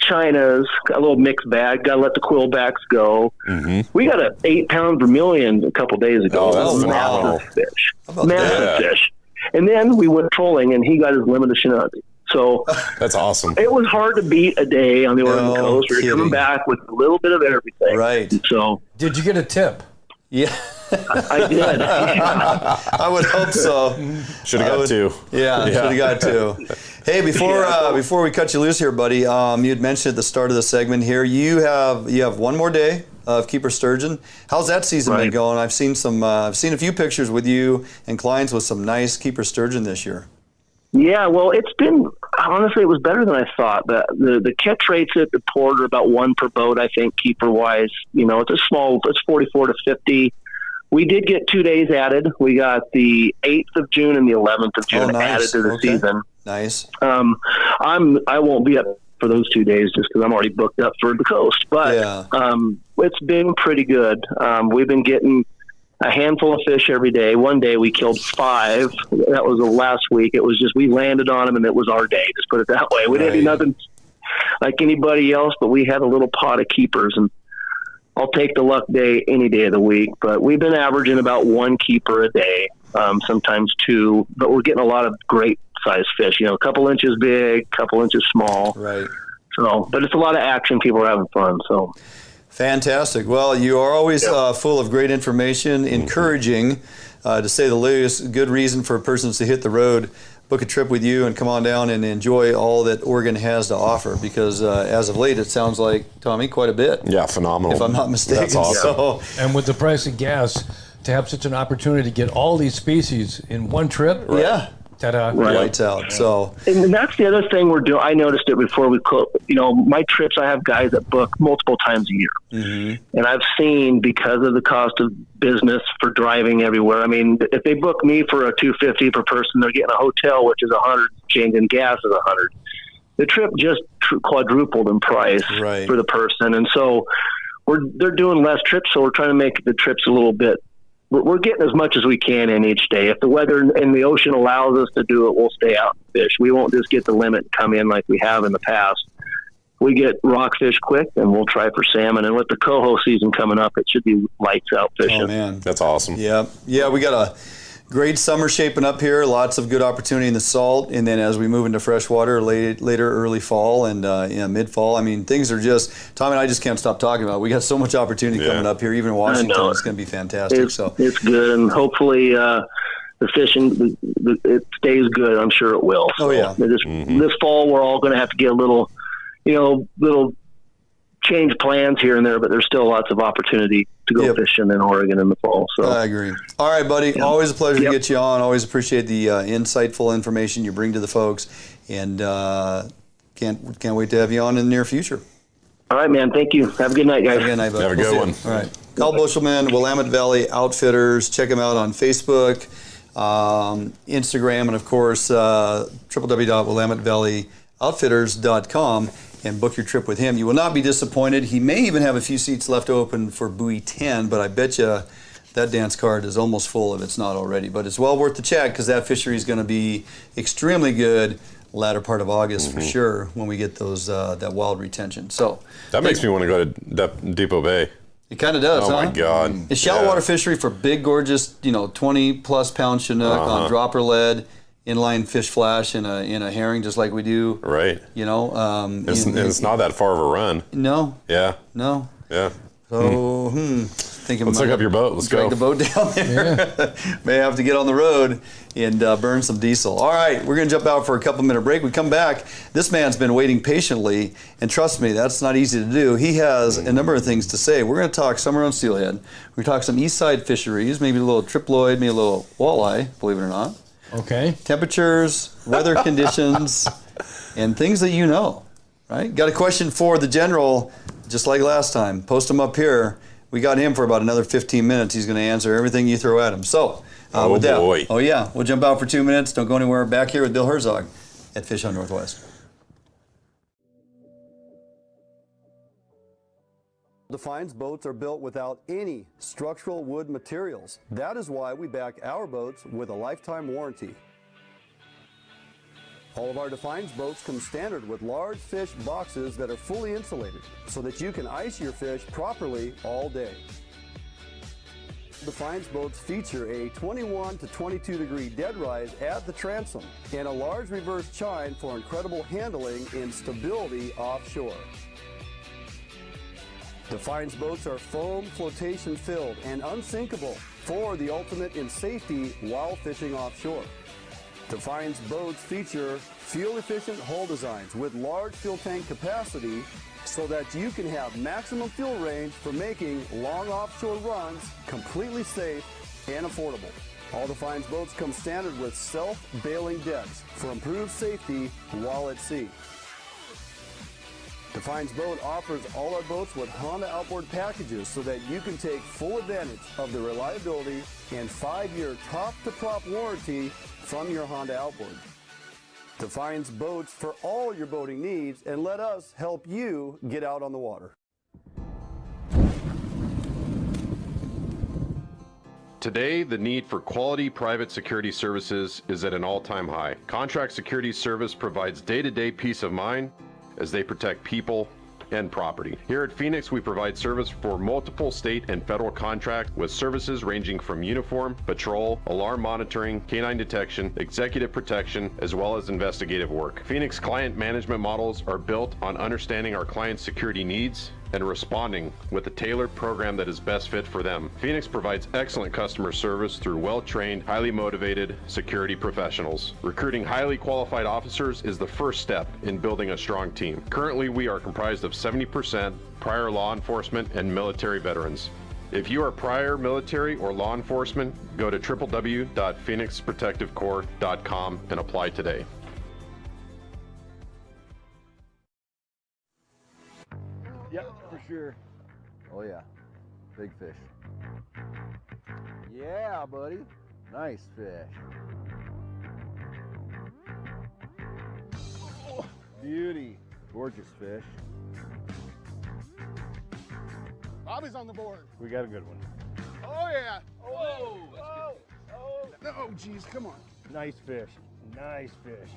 Chinas. Got a little mixed bag. Got to let the quillbacks go. We got an 8-pound vermilion a couple days ago. Oh, that's massive fish. Massive fish. And then we went trolling, and he got his limited Chinook. So that's awesome. It was hard to beat a day on the Oregon coast. We were coming back with a little bit of everything. Right. So did you get a tip? Yeah. I did. I would hope so. Should have got two. Yeah, should have got two. Hey, before we cut you loose here, buddy, you had mentioned at the start of the segment here, you have one more day of keeper sturgeon. How's that season been going? I've seen a few pictures with you and clients with some nice keeper sturgeon this year. Yeah, well, it's been, honestly, it was better than I thought. The catch rates at the port are about 1 per boat, I think, keeper-wise. It's 44 to 50. We did get 2 days added. We got the 8th of June and the 11th of June added to the season. Nice. I won't be up for those 2 days just because I'm already booked up for the coast. But it's been pretty good. We've been getting a handful of fish every day. One day we killed 5. That was the last week. It was just we landed on them and it was our day. Just put it that way. We didn't do nothing like anybody else, but we had a little pot of keepers, and I'll take the luck day any day of the week. But we've been averaging about 1 keeper a day, sometimes 2. But we're getting a lot of great size fish. A couple inches big, couple inches small. Right. So, but it's a lot of action. People are having fun. So. Fantastic. Well, you are always full of great information, encouraging, to say the least. Good reason for persons to hit the road, book a trip with you, and come on down and enjoy all that Oregon has to offer. Because as of late, it sounds like, Tommy, quite a bit. Yeah, phenomenal. If I'm not mistaken. That's awesome. And with the price of gas, to have such an opportunity to get all these species in one trip. Yeah. Ta-da. Lights out. So, and that's the other thing we're doing. I noticed it before we close. My trips, I have guys that book multiple times a year. And I've seen, because of the cost of business for driving everywhere, I mean, if they book me for a $250 per person, they're getting a hotel, which is $100 change, and gas is $100. The trip just quadrupled in price for the person. And so they're doing less trips. So we're trying to make the trips a little bit. We're getting as much as we can in each day. If the weather in the ocean allows us to do it, we'll stay out and fish. We won't just get the limit and come in like we have in the past. We get rockfish quick, and we'll try for salmon. And with the coho season coming up, it should be lights out fishing. Oh, man. That's awesome. Yeah, we got a great summer shaping up here. Lots of good opportunity in the salt. And then as we move into freshwater, later early fall and mid-fall, I mean, things are just, Tom and I just can't stop talking about it. We got so much opportunity coming up here. Even in Washington, it's going to be fantastic. It's good, and hopefully the fishing, it stays good. I'm sure it will. So this fall, we're all going to have to get a little change plans here and there, but there's still lots of opportunity to go fishing in Oregon in the fall. So I agree. All right, buddy. Always a pleasure to get you on. Always appreciate the insightful information you bring to the folks, and can't wait to have you on in the near future. All right, man. Thank you. Have a good night, guys. Have a good night, buddy. Have a good one. All right. Carl Buschelman, Willamette Valley Outfitters. Check him out on Facebook, Instagram, and of course, www.willamettevalley.outfitters.com, and book your trip with him. You will not be disappointed. He may even have a few seats left open for buoy 10, but I bet you that dance card is almost full if it's not already. But it's well worth the check, because that fishery is going to be extremely good latter part of August for sure, when we get those that wild retention. So that makes me want to go to Depoe Bay. It kind of does. Oh my God! It's shallow water fishery for big, gorgeous, 20+ pound Chinook on dropper lead, inline fish flash in a herring, just like we do. Right. It's not that far of a run. No. Yeah. No. Yeah. So let's hook up your boat. Let's drag go. the boat down there. May have to get on the road and burn some diesel. All right, we're going to jump out for a couple-minute break. We come back. This man's been waiting patiently, and trust me, that's not easy to do. He has a number of things to say. We're going to talk summer on steelhead. We're going to talk some Eastside fisheries, maybe a little triploid, maybe a little walleye, believe it or not. Okay. Temperatures, weather conditions, and things that you know, right? Got a question for the general, just like last time. Post them up here. We got him for about another 15 minutes. He's going to answer everything you throw at him. So, with that, we'll jump out for 2 minutes. Don't go anywhere. Back here with Bill Herzog at Fish on Northwest. Defiance boats are built without any structural wood materials. That is why we back our boats with a lifetime warranty. All of our Defiance boats come standard with large fish boxes that are fully insulated so that you can ice your fish properly all day. Defiance boats feature a 21 to 22 degree dead rise at the transom and a large reverse chine for incredible handling and stability offshore. Defiance boats are foam flotation filled and unsinkable for the ultimate in safety while fishing offshore. Defiance boats feature fuel-efficient hull designs with large fuel tank capacity so that you can have maximum fuel range for making long offshore runs completely safe and affordable. All Defiance boats come standard with self-bailing decks for improved safety while at sea. Defiance Boat offers all our boats with Honda outboard packages so that you can take full advantage of the reliability and 5-year top-to-prop warranty from your Honda outboard. Defiance Boats for all your boating needs, and let us help you get out on the water. Today, the need for quality private security services is at an all-time high. Contract Security Service provides day-to-day peace of mind as they protect people and property. Here at Phoenix, we provide service for multiple state and federal contracts with services ranging from uniform, patrol, alarm monitoring, canine detection, executive protection, as well as investigative work. Phoenix client management models are built on understanding our clients' security needs and responding with a tailored program that is best fit for them. Phoenix provides excellent customer service through well-trained, highly motivated security professionals. Recruiting highly qualified officers is the first step in building a strong team. Currently, we are comprised of 70% prior law enforcement and military veterans. If you are prior military or law enforcement, go to www.phoenixprotectivecorps.com and apply today. Yep, for sure. Oh yeah, big fish. Yeah, buddy. Nice fish. Oh, beauty. Gorgeous fish. Bobby's on the board. We got a good one. Oh yeah. Oh, oh. Oh, geez, come on. Nice fish. Nice fish.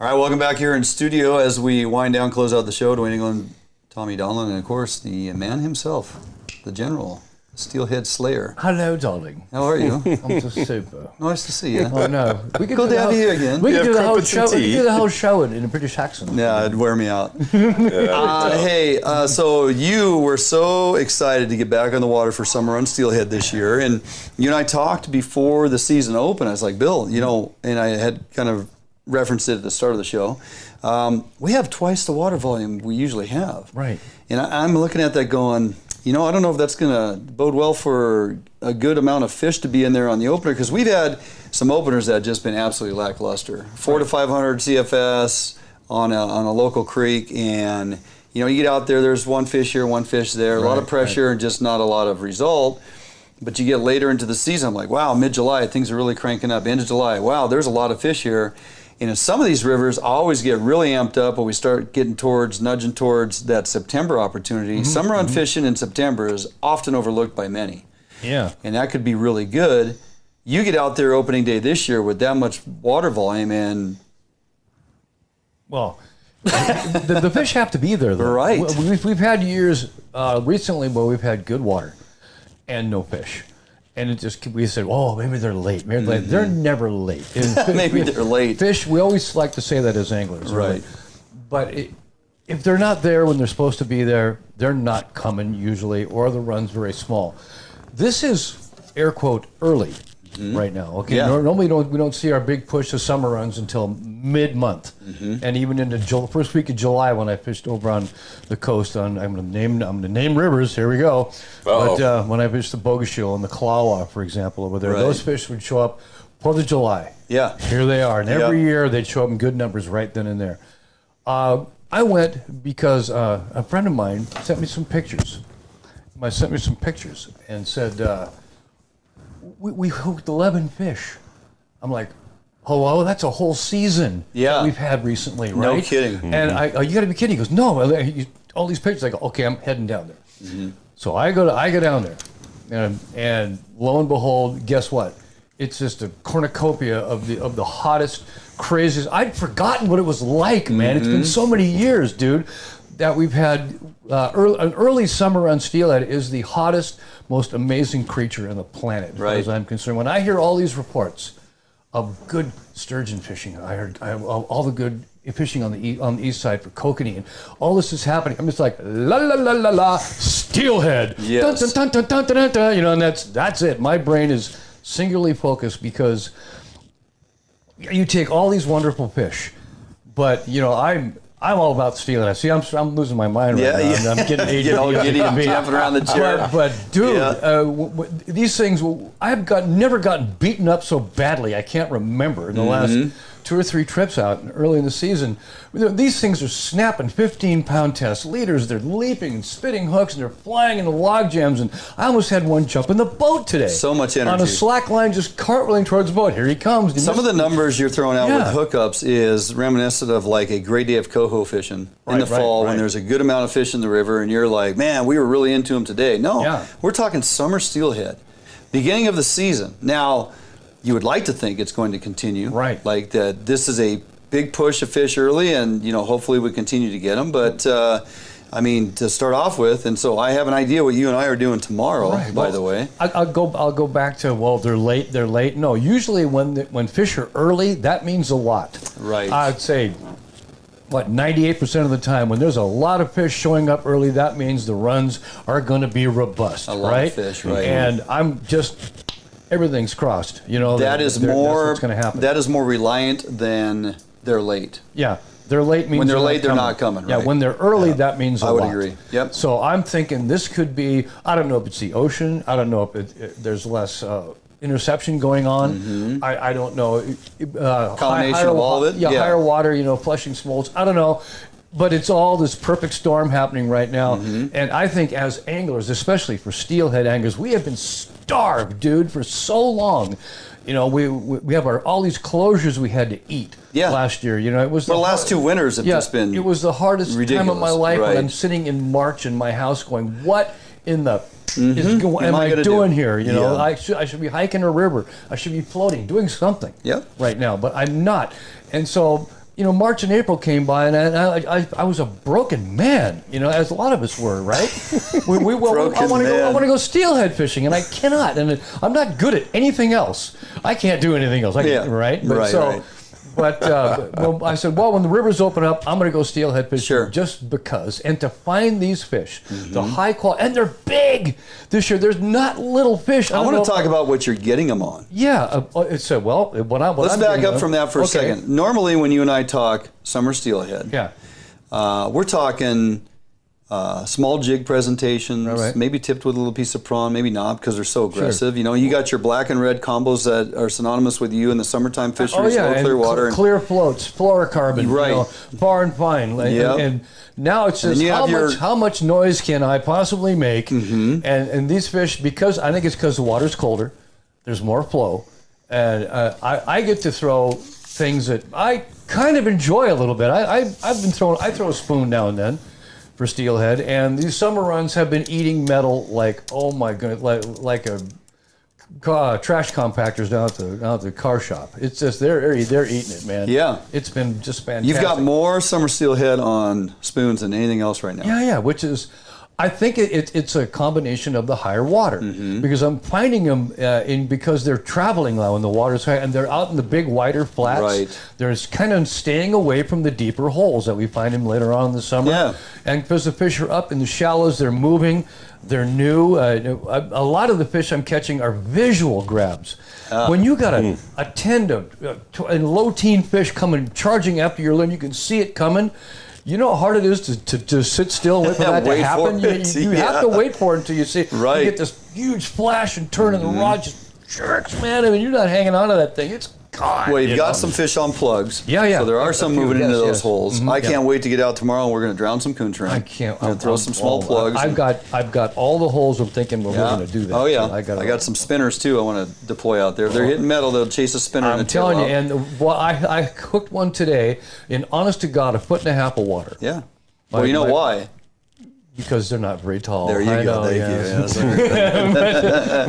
All right, welcome back here in studio as we wind down, close out the show. Dwayne England, Tommy Donlan, and of course the man himself, the General, Steelhead Slayer. Hello, darling. How are you? I'm just super. Nice to see you. Oh no, we could good to have you here again. We could do the whole show. We could do the whole show in a British accent. Yeah, it'd wear me out. Hey, so you were so excited to get back on the water for summer on Steelhead this year, and you and I talked before the season opened. I was like, Bill, and I had kind of referenced it at the start of the show. We have twice the water volume we usually have. Right. And I'm looking at that going, I don't know if that's going to bode well for a good amount of fish to be in there on the opener, because we've had some openers that have just been absolutely lackluster. 400 to 500 CFS on a local creek, and you get out there, there's one fish here, one fish there, a lot of pressure and just not a lot of result. But you get later into the season, I'm like, wow, mid-July, things are really cranking up. End of July, wow, there's a lot of fish here. And in some of these rivers, I always get really amped up when we start nudging towards that September opportunity. Summer run fishing in September is often overlooked by many. Yeah. And that could be really good. You get out there opening day this year with that much water volume and... Well, the fish have to be there, though. Right. We've had years recently where we've had good water and no fish. And we said, oh, maybe they're late. Maybe they're late. They're never late. Maybe they're late. Fish, we always like to say that as anglers. Right. But if they're not there when they're supposed to be there, they're not coming usually, or the run's very small. This is, air quote, early right now. Okay. Yeah. Normally we don't see our big push of summer runs until mid-month, and even into first week of July when I fished over on the coast. I'm going to name rivers. Here we go. But when I fished the Buschelman and the Clawa, for example, over there, those fish would show up 4th of July. Yeah. Here they are, and every year they'd show up in good numbers right then and there. I went because a friend of mine sent me some pictures. And said, we hooked 11 fish. I'm like, oh, well, that's a whole season that we've had recently, right? No kidding. And you got to be kidding. He goes, no, all these pictures. I go, okay, I'm heading down there. So I go down there, and lo and behold, guess what? It's just a cornucopia of the hottest, craziest. I'd forgotten what it was like, man. It's been so many years, dude, that we've had an early summer run steelhead is the hottest, most amazing creature on the planet, as far as I'm concerned. When I hear all these reports of good sturgeon fishing, I heard all the good fishing on the east side for kokanee, and all this is happening. I'm just like, la la la la la, steelhead, yes. dun, dun, dun, dun, dun, dun, and that's it. My brain is singularly focused because you take all these wonderful fish, but I'm all about steelhead. See, I'm losing my mind right now. I'm getting giddy and jumping around the chair. But dude, these things, I've never gotten beaten up so badly. I can't remember in the last 2 or 3 trips out early in the season. These things are snapping 15-pound test leaders. They're leaping and spitting hooks, and they're flying into log jams. And I almost had one jump in the boat today. So much energy. On a slack line, just cartwheeling towards the boat. Here he comes. Some of the numbers you're throwing out with hookups is reminiscent of like a great day of coho fishing in the fall when there's a good amount of fish in the river, and you're like, man, we were really into them today. No, we're talking summer steelhead. Beginning of the season. Now, you would like to think it's going to continue. Right. Like that this is a big push of fish early, and hopefully we continue to get them. But I mean, to start off with, and so I have an idea what you and I are doing tomorrow, by the way. I'll go back to, well, they're late. No, usually when fish are early, that means a lot. Right. I'd say, 98% of the time, when there's a lot of fish showing up early, that means the runs are going to be robust, a lot of fish, right. And I'm just... everything's crossed, that's what's going to happen. That is more reliant than they're late. Yeah, they're late means when they're late, they're not coming. Yeah, when they're early, that means a lot. I would agree. Yep. So I'm thinking this could be. I don't know if it's the ocean. I don't know if there's less interception going on. I don't know. Combination of all of it. Yeah, higher water. Flushing smolts. I don't know. But it's all this perfect storm happening right now. And I think as anglers, especially for steelhead anglers, we have been starved, dude, for so long. We have all these closures we had to eat last year. It was the last 2 winters have just been it was the hardest ridiculous. time of my life when I'm sitting in March in my house going, what in the am I doing here? I should be hiking a river. I should be floating, doing something right now, but I'm not. And so... March and April came by, and I was a broken man, as a lot of us were, right? I want to go steelhead fishing, and I cannot, and I'm not good at anything else. I can't do anything else, right? But well, I said, well, when the rivers open up, I'm going to go steelhead fishing just because. And to find these fish, the high quality, and they're big this year. There's not little fish. I want to talk about what you're getting them on. Yeah. Let's back up from that for a second. Normally, when you and I talk summer steelhead, we're talking small jig presentations, maybe tipped with a little piece of prawn, maybe not because they're so aggressive. You know, you got your black and red combos that are synonymous with you in the summertime fisheries, clear water. Clear floats, fluorocarbon, you know, far and fine. And now it's just how much noise can I possibly make? And these fish, because I think it's because the water's colder, there's more flow. And I get to throw things that I kind of enjoy a little bit. I throw a spoon now and then for steelhead, and these summer runs have been eating metal like, oh my goodness, like a trash compactors down at the car shop. It's just they're eating it, man. Yeah, it's been just fantastic. You've got more summer steelhead on spoons than anything else right now. Yeah, which is, I think it's a combination of the higher water, because I'm finding them because they're traveling now in the water's high, and they're out in the big wider flats. Right. They're kind of staying away from the deeper holes that we find them later on in the summer. Yeah. And because the fish are up in the shallows, they're moving, they're new. A lot of the fish I'm catching are visual grabs. When you got a 10 to low teen fish coming charging after your limb, you can see it coming. You know how hard it is to sit still and wait for that to happen? You have to wait for it until you see. Right. You get this huge flash and turn, and the rod just jerks, man. I mean, you're not hanging on to that thing. It's gone. Well, you've got some fish on plugs. Yeah. So there are some moving into those holes. I can't wait to get out tomorrow, and we're going to drown some Coon-Shrimp. I can't. And throw some small plugs. I've got all the holes I'm thinking we're going to do that. Oh, yeah. So I got some spinners, too, I want to deploy out there. If they're hitting metal, they'll chase a spinner in the tail. I'm telling you, and I hooked one today in, honest to God, 1.5 feet of water. Yeah. Well, you know why? Because they're not very tall. There you go.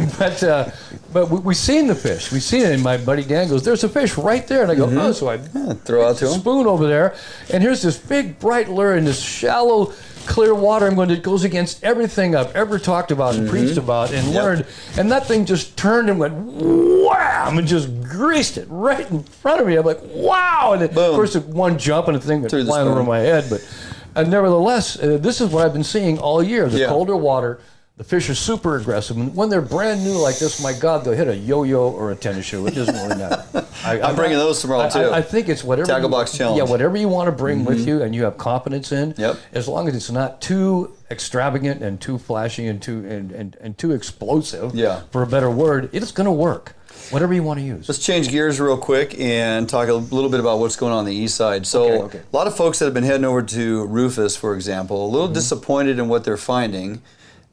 Thank you. But we've seen the fish. We've seen it. And my buddy Dan goes, "There's a fish right there." And I go, "Oh," so I throw out to him. Spoon over there, and here's this big bright lure in this shallow, clear water. It goes against everything I've ever talked about and preached about and learned. And that thing just turned and went wham and just greased it right in front of me. I'm like, wow! And of course, one jump and the thing went flying over my head, but. And nevertheless, this is what I've been seeing all year. The colder water, the fish are super aggressive. And when they're brand new like this, my God, they'll hit a yo-yo or a tennis shoe. It doesn't really matter. I'm bringing those tomorrow, too. I think it's whatever. Tackle box challenge. Yeah, whatever you want to bring with you and you have confidence in, as long as it's not too extravagant and too flashy and too explosive, for a better word, it's going to work. Whatever you want to use. Let's change gears real quick and talk a little bit about what's going on the east side. So a lot of folks that have been heading over to Rufus, for example, a little disappointed in what they're finding.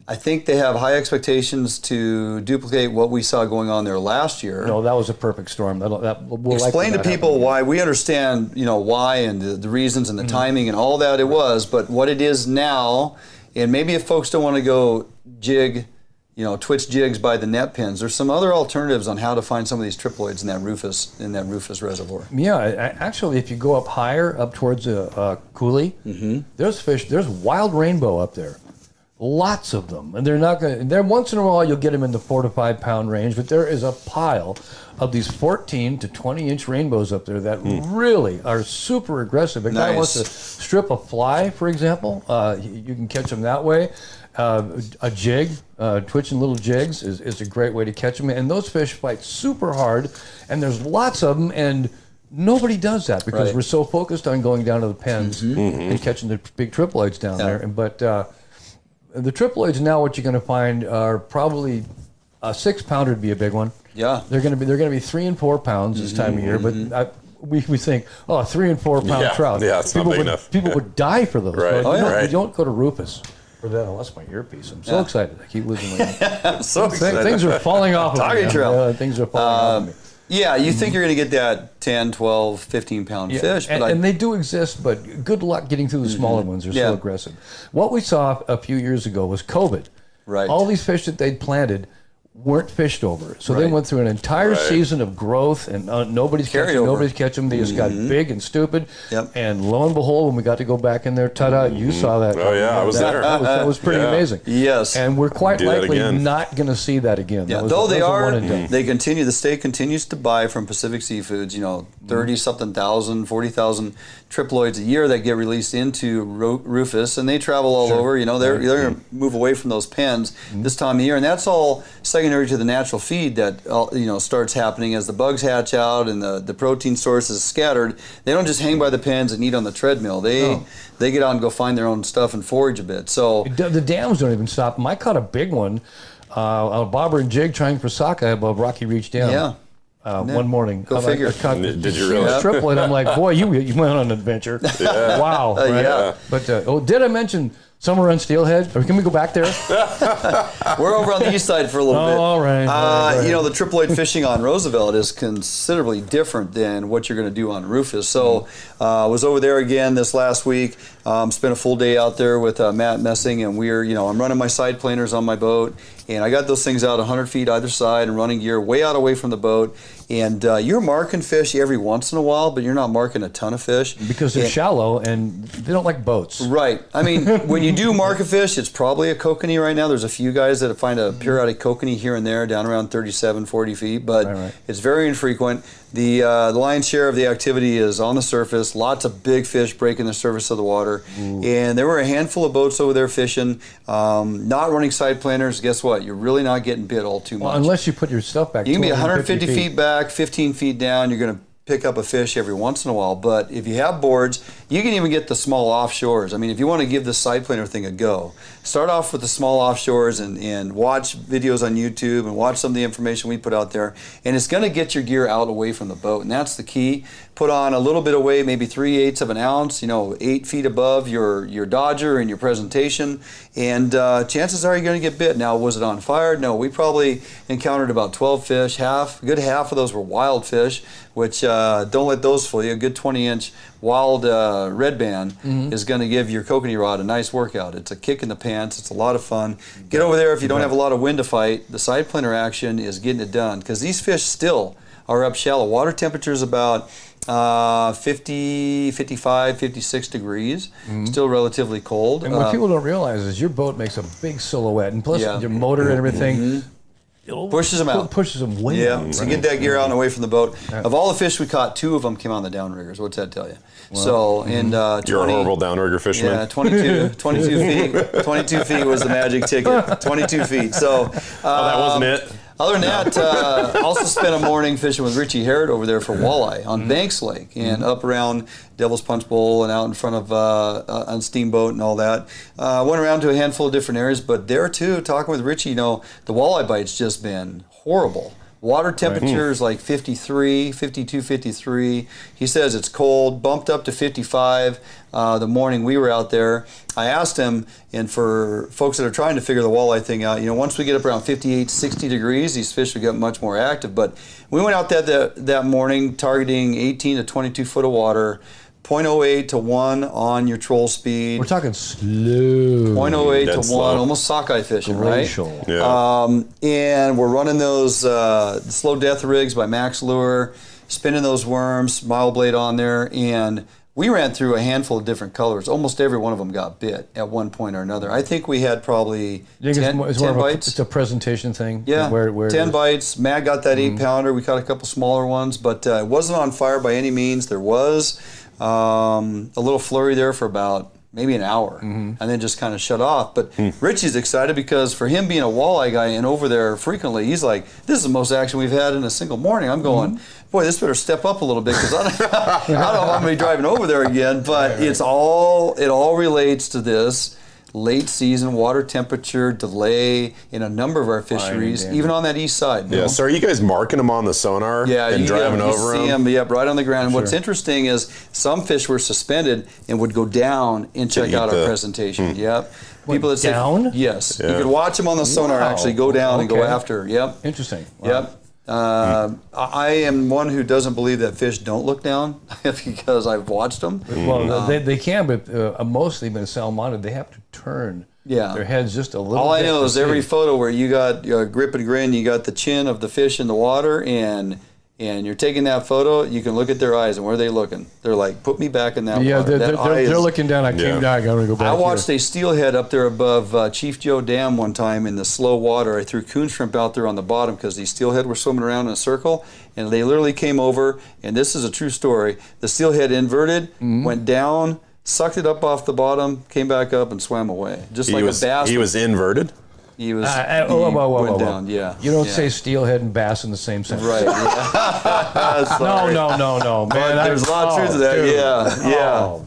I think they have high expectations to duplicate what we saw going on there last year. No, that was a perfect storm. Explain to people why. We understand, why and the reasons and the timing and all that it was, but what it is now, and maybe if folks don't want to go jig, twitch jigs by the net pins, there's some other alternatives on how to find some of these triploids in that Rufus reservoir. Yeah, actually, if you go up higher, up towards Cooley, there's wild rainbow up there. Lots of them, and they're not going. They're once in a while you'll get them in the 4 to 5 pound range, but there is a pile of these 14 to 20 inch rainbows up there that really are super aggressive. A guy wants to strip a fly, for example, you can catch them that way. A jig, twitching little jigs is a great way to catch them, and those fish fight super hard, and there's lots of them, and nobody does that because we're so focused on going down to the pens and catching the big triploids down there. But the triploids now, what you're going to find are probably a 6 pounder would be a big one. Yeah, they're going to be 3 and 4 pounds this time of year, but. We think, 3 and 4 pound trout. Yeah, it's not big enough. People would die for those. Right. You don't go to Rufus for that. I lost my earpiece. I'm so excited. I keep losing my I'm so excited. Things are falling off of me. Things are falling off of me. Yeah, you think you're going to get that 10, 12, 15 pound fish. But and they do exist, but good luck getting through the smaller ones. They're so aggressive. What we saw a few years ago was COVID. Right. All these fish that they'd planted weren't fished over. So they went through an entire season of growth, and nobody's catching them. They just got big and stupid. And lo and behold, when we got to go back in there, ta-da, you saw that. Oh, yeah, I was there. That was pretty amazing. Yes. And we're quite likely not going to see that again. Yeah, though they continue, the state continues to buy from Pacific Seafoods, 30-something thousand, 40,000 triploids a year that get released into Rufus, and they travel all over. They're going to move away from those pens this time of year, and that's all secondary to the natural feed that starts happening as the bugs hatch out and the protein sources scattered. They don't just hang by the pens and eat on the treadmill. They get out and go find their own stuff and forage a bit. So the dams don't even stop them. I caught a big one, a bobber and jig trying for sockeye above Rocky Reach Dam. Yeah. One morning. Go figure. Did you really? Triplet. I'm like, boy, you went on an adventure. Yeah. Wow. Right? Yeah. But did I mention Summer Steelhead? Or can we go back there? We're over on the east side for a little bit. All right. The triploid fishing on Roosevelt is considerably different than what you're going to do on Rufus. So I was over there again this last week. Spent a full day out there with Matt Messing, and I'm running my side planers on my boat, and I got those things out 100 feet either side and running gear way out away from the boat. And you're marking fish every once in a while, but you're not marking a ton of fish. Because they're shallow and they don't like boats. Right. I mean, when you do mark a fish, it's probably a kokanee right now. There's a few guys that find a periodic kokanee here and there down around 37, 40 feet, but it's very infrequent. The lion's share of the activity is on the surface, lots of big fish breaking the surface of the water. And there were a handful of boats over there fishing, not running side planters. Guess what? You're really not getting bit all too much. Well, unless you put your stuff back. You can be 150 feet back, 15 feet down. You're going to pick up a fish every once in a while. But if you have boards, you can even get the small offshores. I mean, if you want to give this side planter thing a go, start off with the small offshores and watch videos on YouTube and watch some of the information we put out there. And it's going to get your gear out away from the boat. And that's the key. Put on a little bit of weight, maybe 3/8 of an ounce, 8 feet above your dodger and your presentation. And chances are you're going to get bit. Now, was it on fire? No, we probably encountered about 12 fish. A good half of those were wild fish, which don't let those fool you. A good 20-inch wild red band is going to give your kokanee rod a nice workout. It's a kick in the pants. It's a lot of fun. Get over there if you don't have a lot of wind to fight. The side planter action is getting it done because these fish still are up shallow. Water temperature is about 50, 55, 56 degrees, still relatively cold. And what people don't realize is your boat makes a big silhouette, and plus your motor and everything pushes them out. Pushes them way out. So get that gear out and away from the boat. Of all the fish we caught, 2 of them came on the downriggers. What's that tell you? Well, you're a horrible downrigger fisherman. Yeah, 22 feet. 22 feet was the magic ticket. 22 feet. So that wasn't it. Other than that, also spent a morning fishing with Richie Herod over there for walleye on Banks Lake and up around Devil's Punch Bowl and out in front of on Steamboat and all that. Went around to a handful of different areas, but there too, talking with Richie, the walleye bite's just been horrible. Water temperature is like 53, 52, 53. He says it's cold, bumped up to 55 the morning we were out there. I asked him, and for folks that are trying to figure the walleye thing out, once we get up around 58, 60 degrees, these fish will get much more active. But we went out that morning targeting 18 to 22 foot of water, 0.08 to 1 on your troll speed. We're talking slow. 0.08 Dead to slow. 1, almost sockeye fishing, Glacial. right? Yeah. And we're running those slow death rigs by Max Lure, spinning those worms, smile blade on there, and we ran through a handful of different colors. Almost every one of them got bit at one point or another. I think we had probably 10 bites. It's a presentation thing. Yeah, where 10 bites. Matt got that 8-pounder. We caught a couple smaller ones, but it wasn't on fire by any means. There was a little flurry there for about maybe an hour, and then just kind of shut off. But Richie's excited because for him being a walleye guy and over there frequently, he's like, this is the most action we've had in a single morning. I'm going, boy, this better step up a little bit because I don't know if I'm going to be driving over there again. But it all relates to this late season water temperature delay in a number of our fisheries, even on that east side. Yeah, so are you guys marking them on the sonar and driving over them? You see them, yep, right on the ground. And what's interesting is some fish were suspended and would go down and check out our presentation. Yep. People that down? Yes. Yeah. You could watch them on the sonar actually go down and go after. Yep. Interesting. Wow. Yep. I am one who doesn't believe that fish don't look down because I've watched them. Well, they can, but mostly when salmon, they have to turn Yeah. Their head's just a little All I bit know is every deceived. photo where you got grip and grin, you got the chin of the fish in the water, and you're taking that photo, you can look at their eyes, and where are they looking? They're like, put me back in that water. Yeah, That they're looking down. I came down. I got to go back. I watched a steelhead up there above Chief Joe Dam one time in the slow water. I threw Coon-Shrimp out there on the bottom because these steelhead were swimming around in a circle, and they literally came over, and this is a true story. The steelhead inverted, went down, sucked it up off the bottom, came back up, and swam away. Just like a bass. He was inverted? He was whoa. down, yeah. You don't say steelhead and bass in the same sentence. Right. Yeah. No, man. There's a lot of truth to that. Dude. Yeah.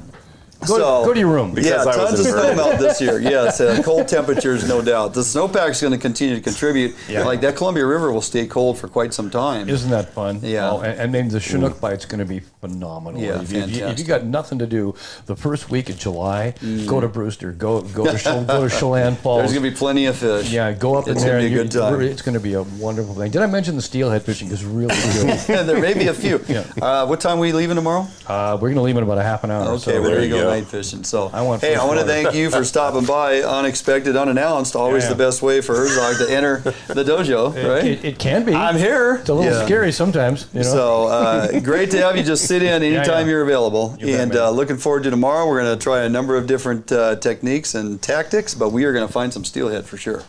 Go to your room. Tons of snowmelt this year. Yes, cold temperatures, no doubt. The snowpack's going to continue to contribute. Yeah. Like that Columbia River will stay cold for quite some time. Isn't that fun? Yeah. Oh, and then the Chinook bite's going to be phenomenal. Yeah, if you got nothing to do, the first week of July, go to Brewster, go to Chelan Falls. There's going to be plenty of fish. Yeah, go up in there. It's going to be a good time. It's going to be a wonderful thing. Did I mention the steelhead fishing is really good? There may be a few. What time are we leaving tomorrow? We're going to leave in about a half an hour. Okay, so there you go, night fishing. So I want to thank you for stopping by, unexpected, unannounced. Always the best way for Herzog to enter the dojo, right? It can be. I'm here. It's a little scary sometimes. You know? So great to have you. Just sit in anytime you're available. You bet, looking forward to tomorrow. We're going to try a number of different techniques and tactics, but we are going to find some steelhead for sure.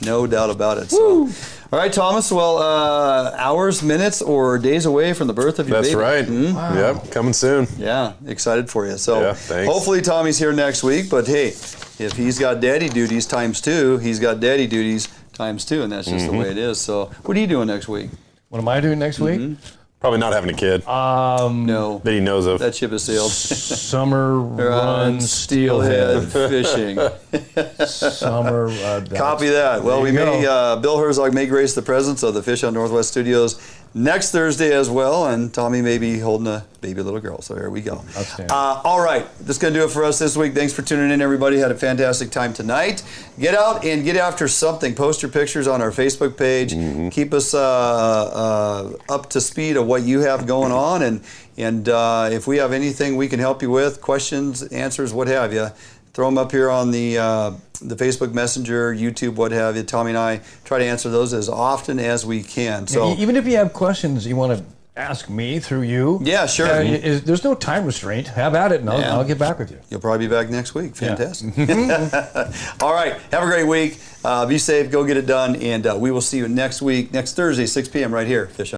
No doubt about it. So. All right, Thomas. Well, hours, minutes, or days away from the birth of your baby. That's right. Wow. Yep, coming soon. Yeah, excited for you. So thanks. Hopefully Tommy's here next week. But hey, if he's got daddy duties times 2, he's got daddy duties times 2, and that's just the way it is. So what are you doing next week? What am I doing next week? Probably not having a kid. No. That he knows of. That ship has sailed. Summer run steelhead fishing. Summer. Copy that. Well, Bill Herzog may grace the presence of the Fish on Northwest Studios next Thursday as well, and Tommy may be holding a baby little girl. So here we go. Outstanding. All right, that's going to do it for us this week. Thanks for tuning in, everybody. Had a fantastic time tonight. Get out and get after something. Post your pictures on our Facebook page. Keep us up to speed of what you have going on, and if we have anything we can help you with, questions, answers, what have you, throw them up here on the Facebook Messenger, YouTube, what have you. Tommy and I try to answer those as often as we can. So even if you have questions you want to ask me through you, yeah, sure. There's no time restraint. Have at it, and I'll get back with you. You'll probably be back next week. Fantastic. All right, have a great week. Be safe. Go get it done, and we will see you next week, next Thursday, 6 p.m. right here. Fish on.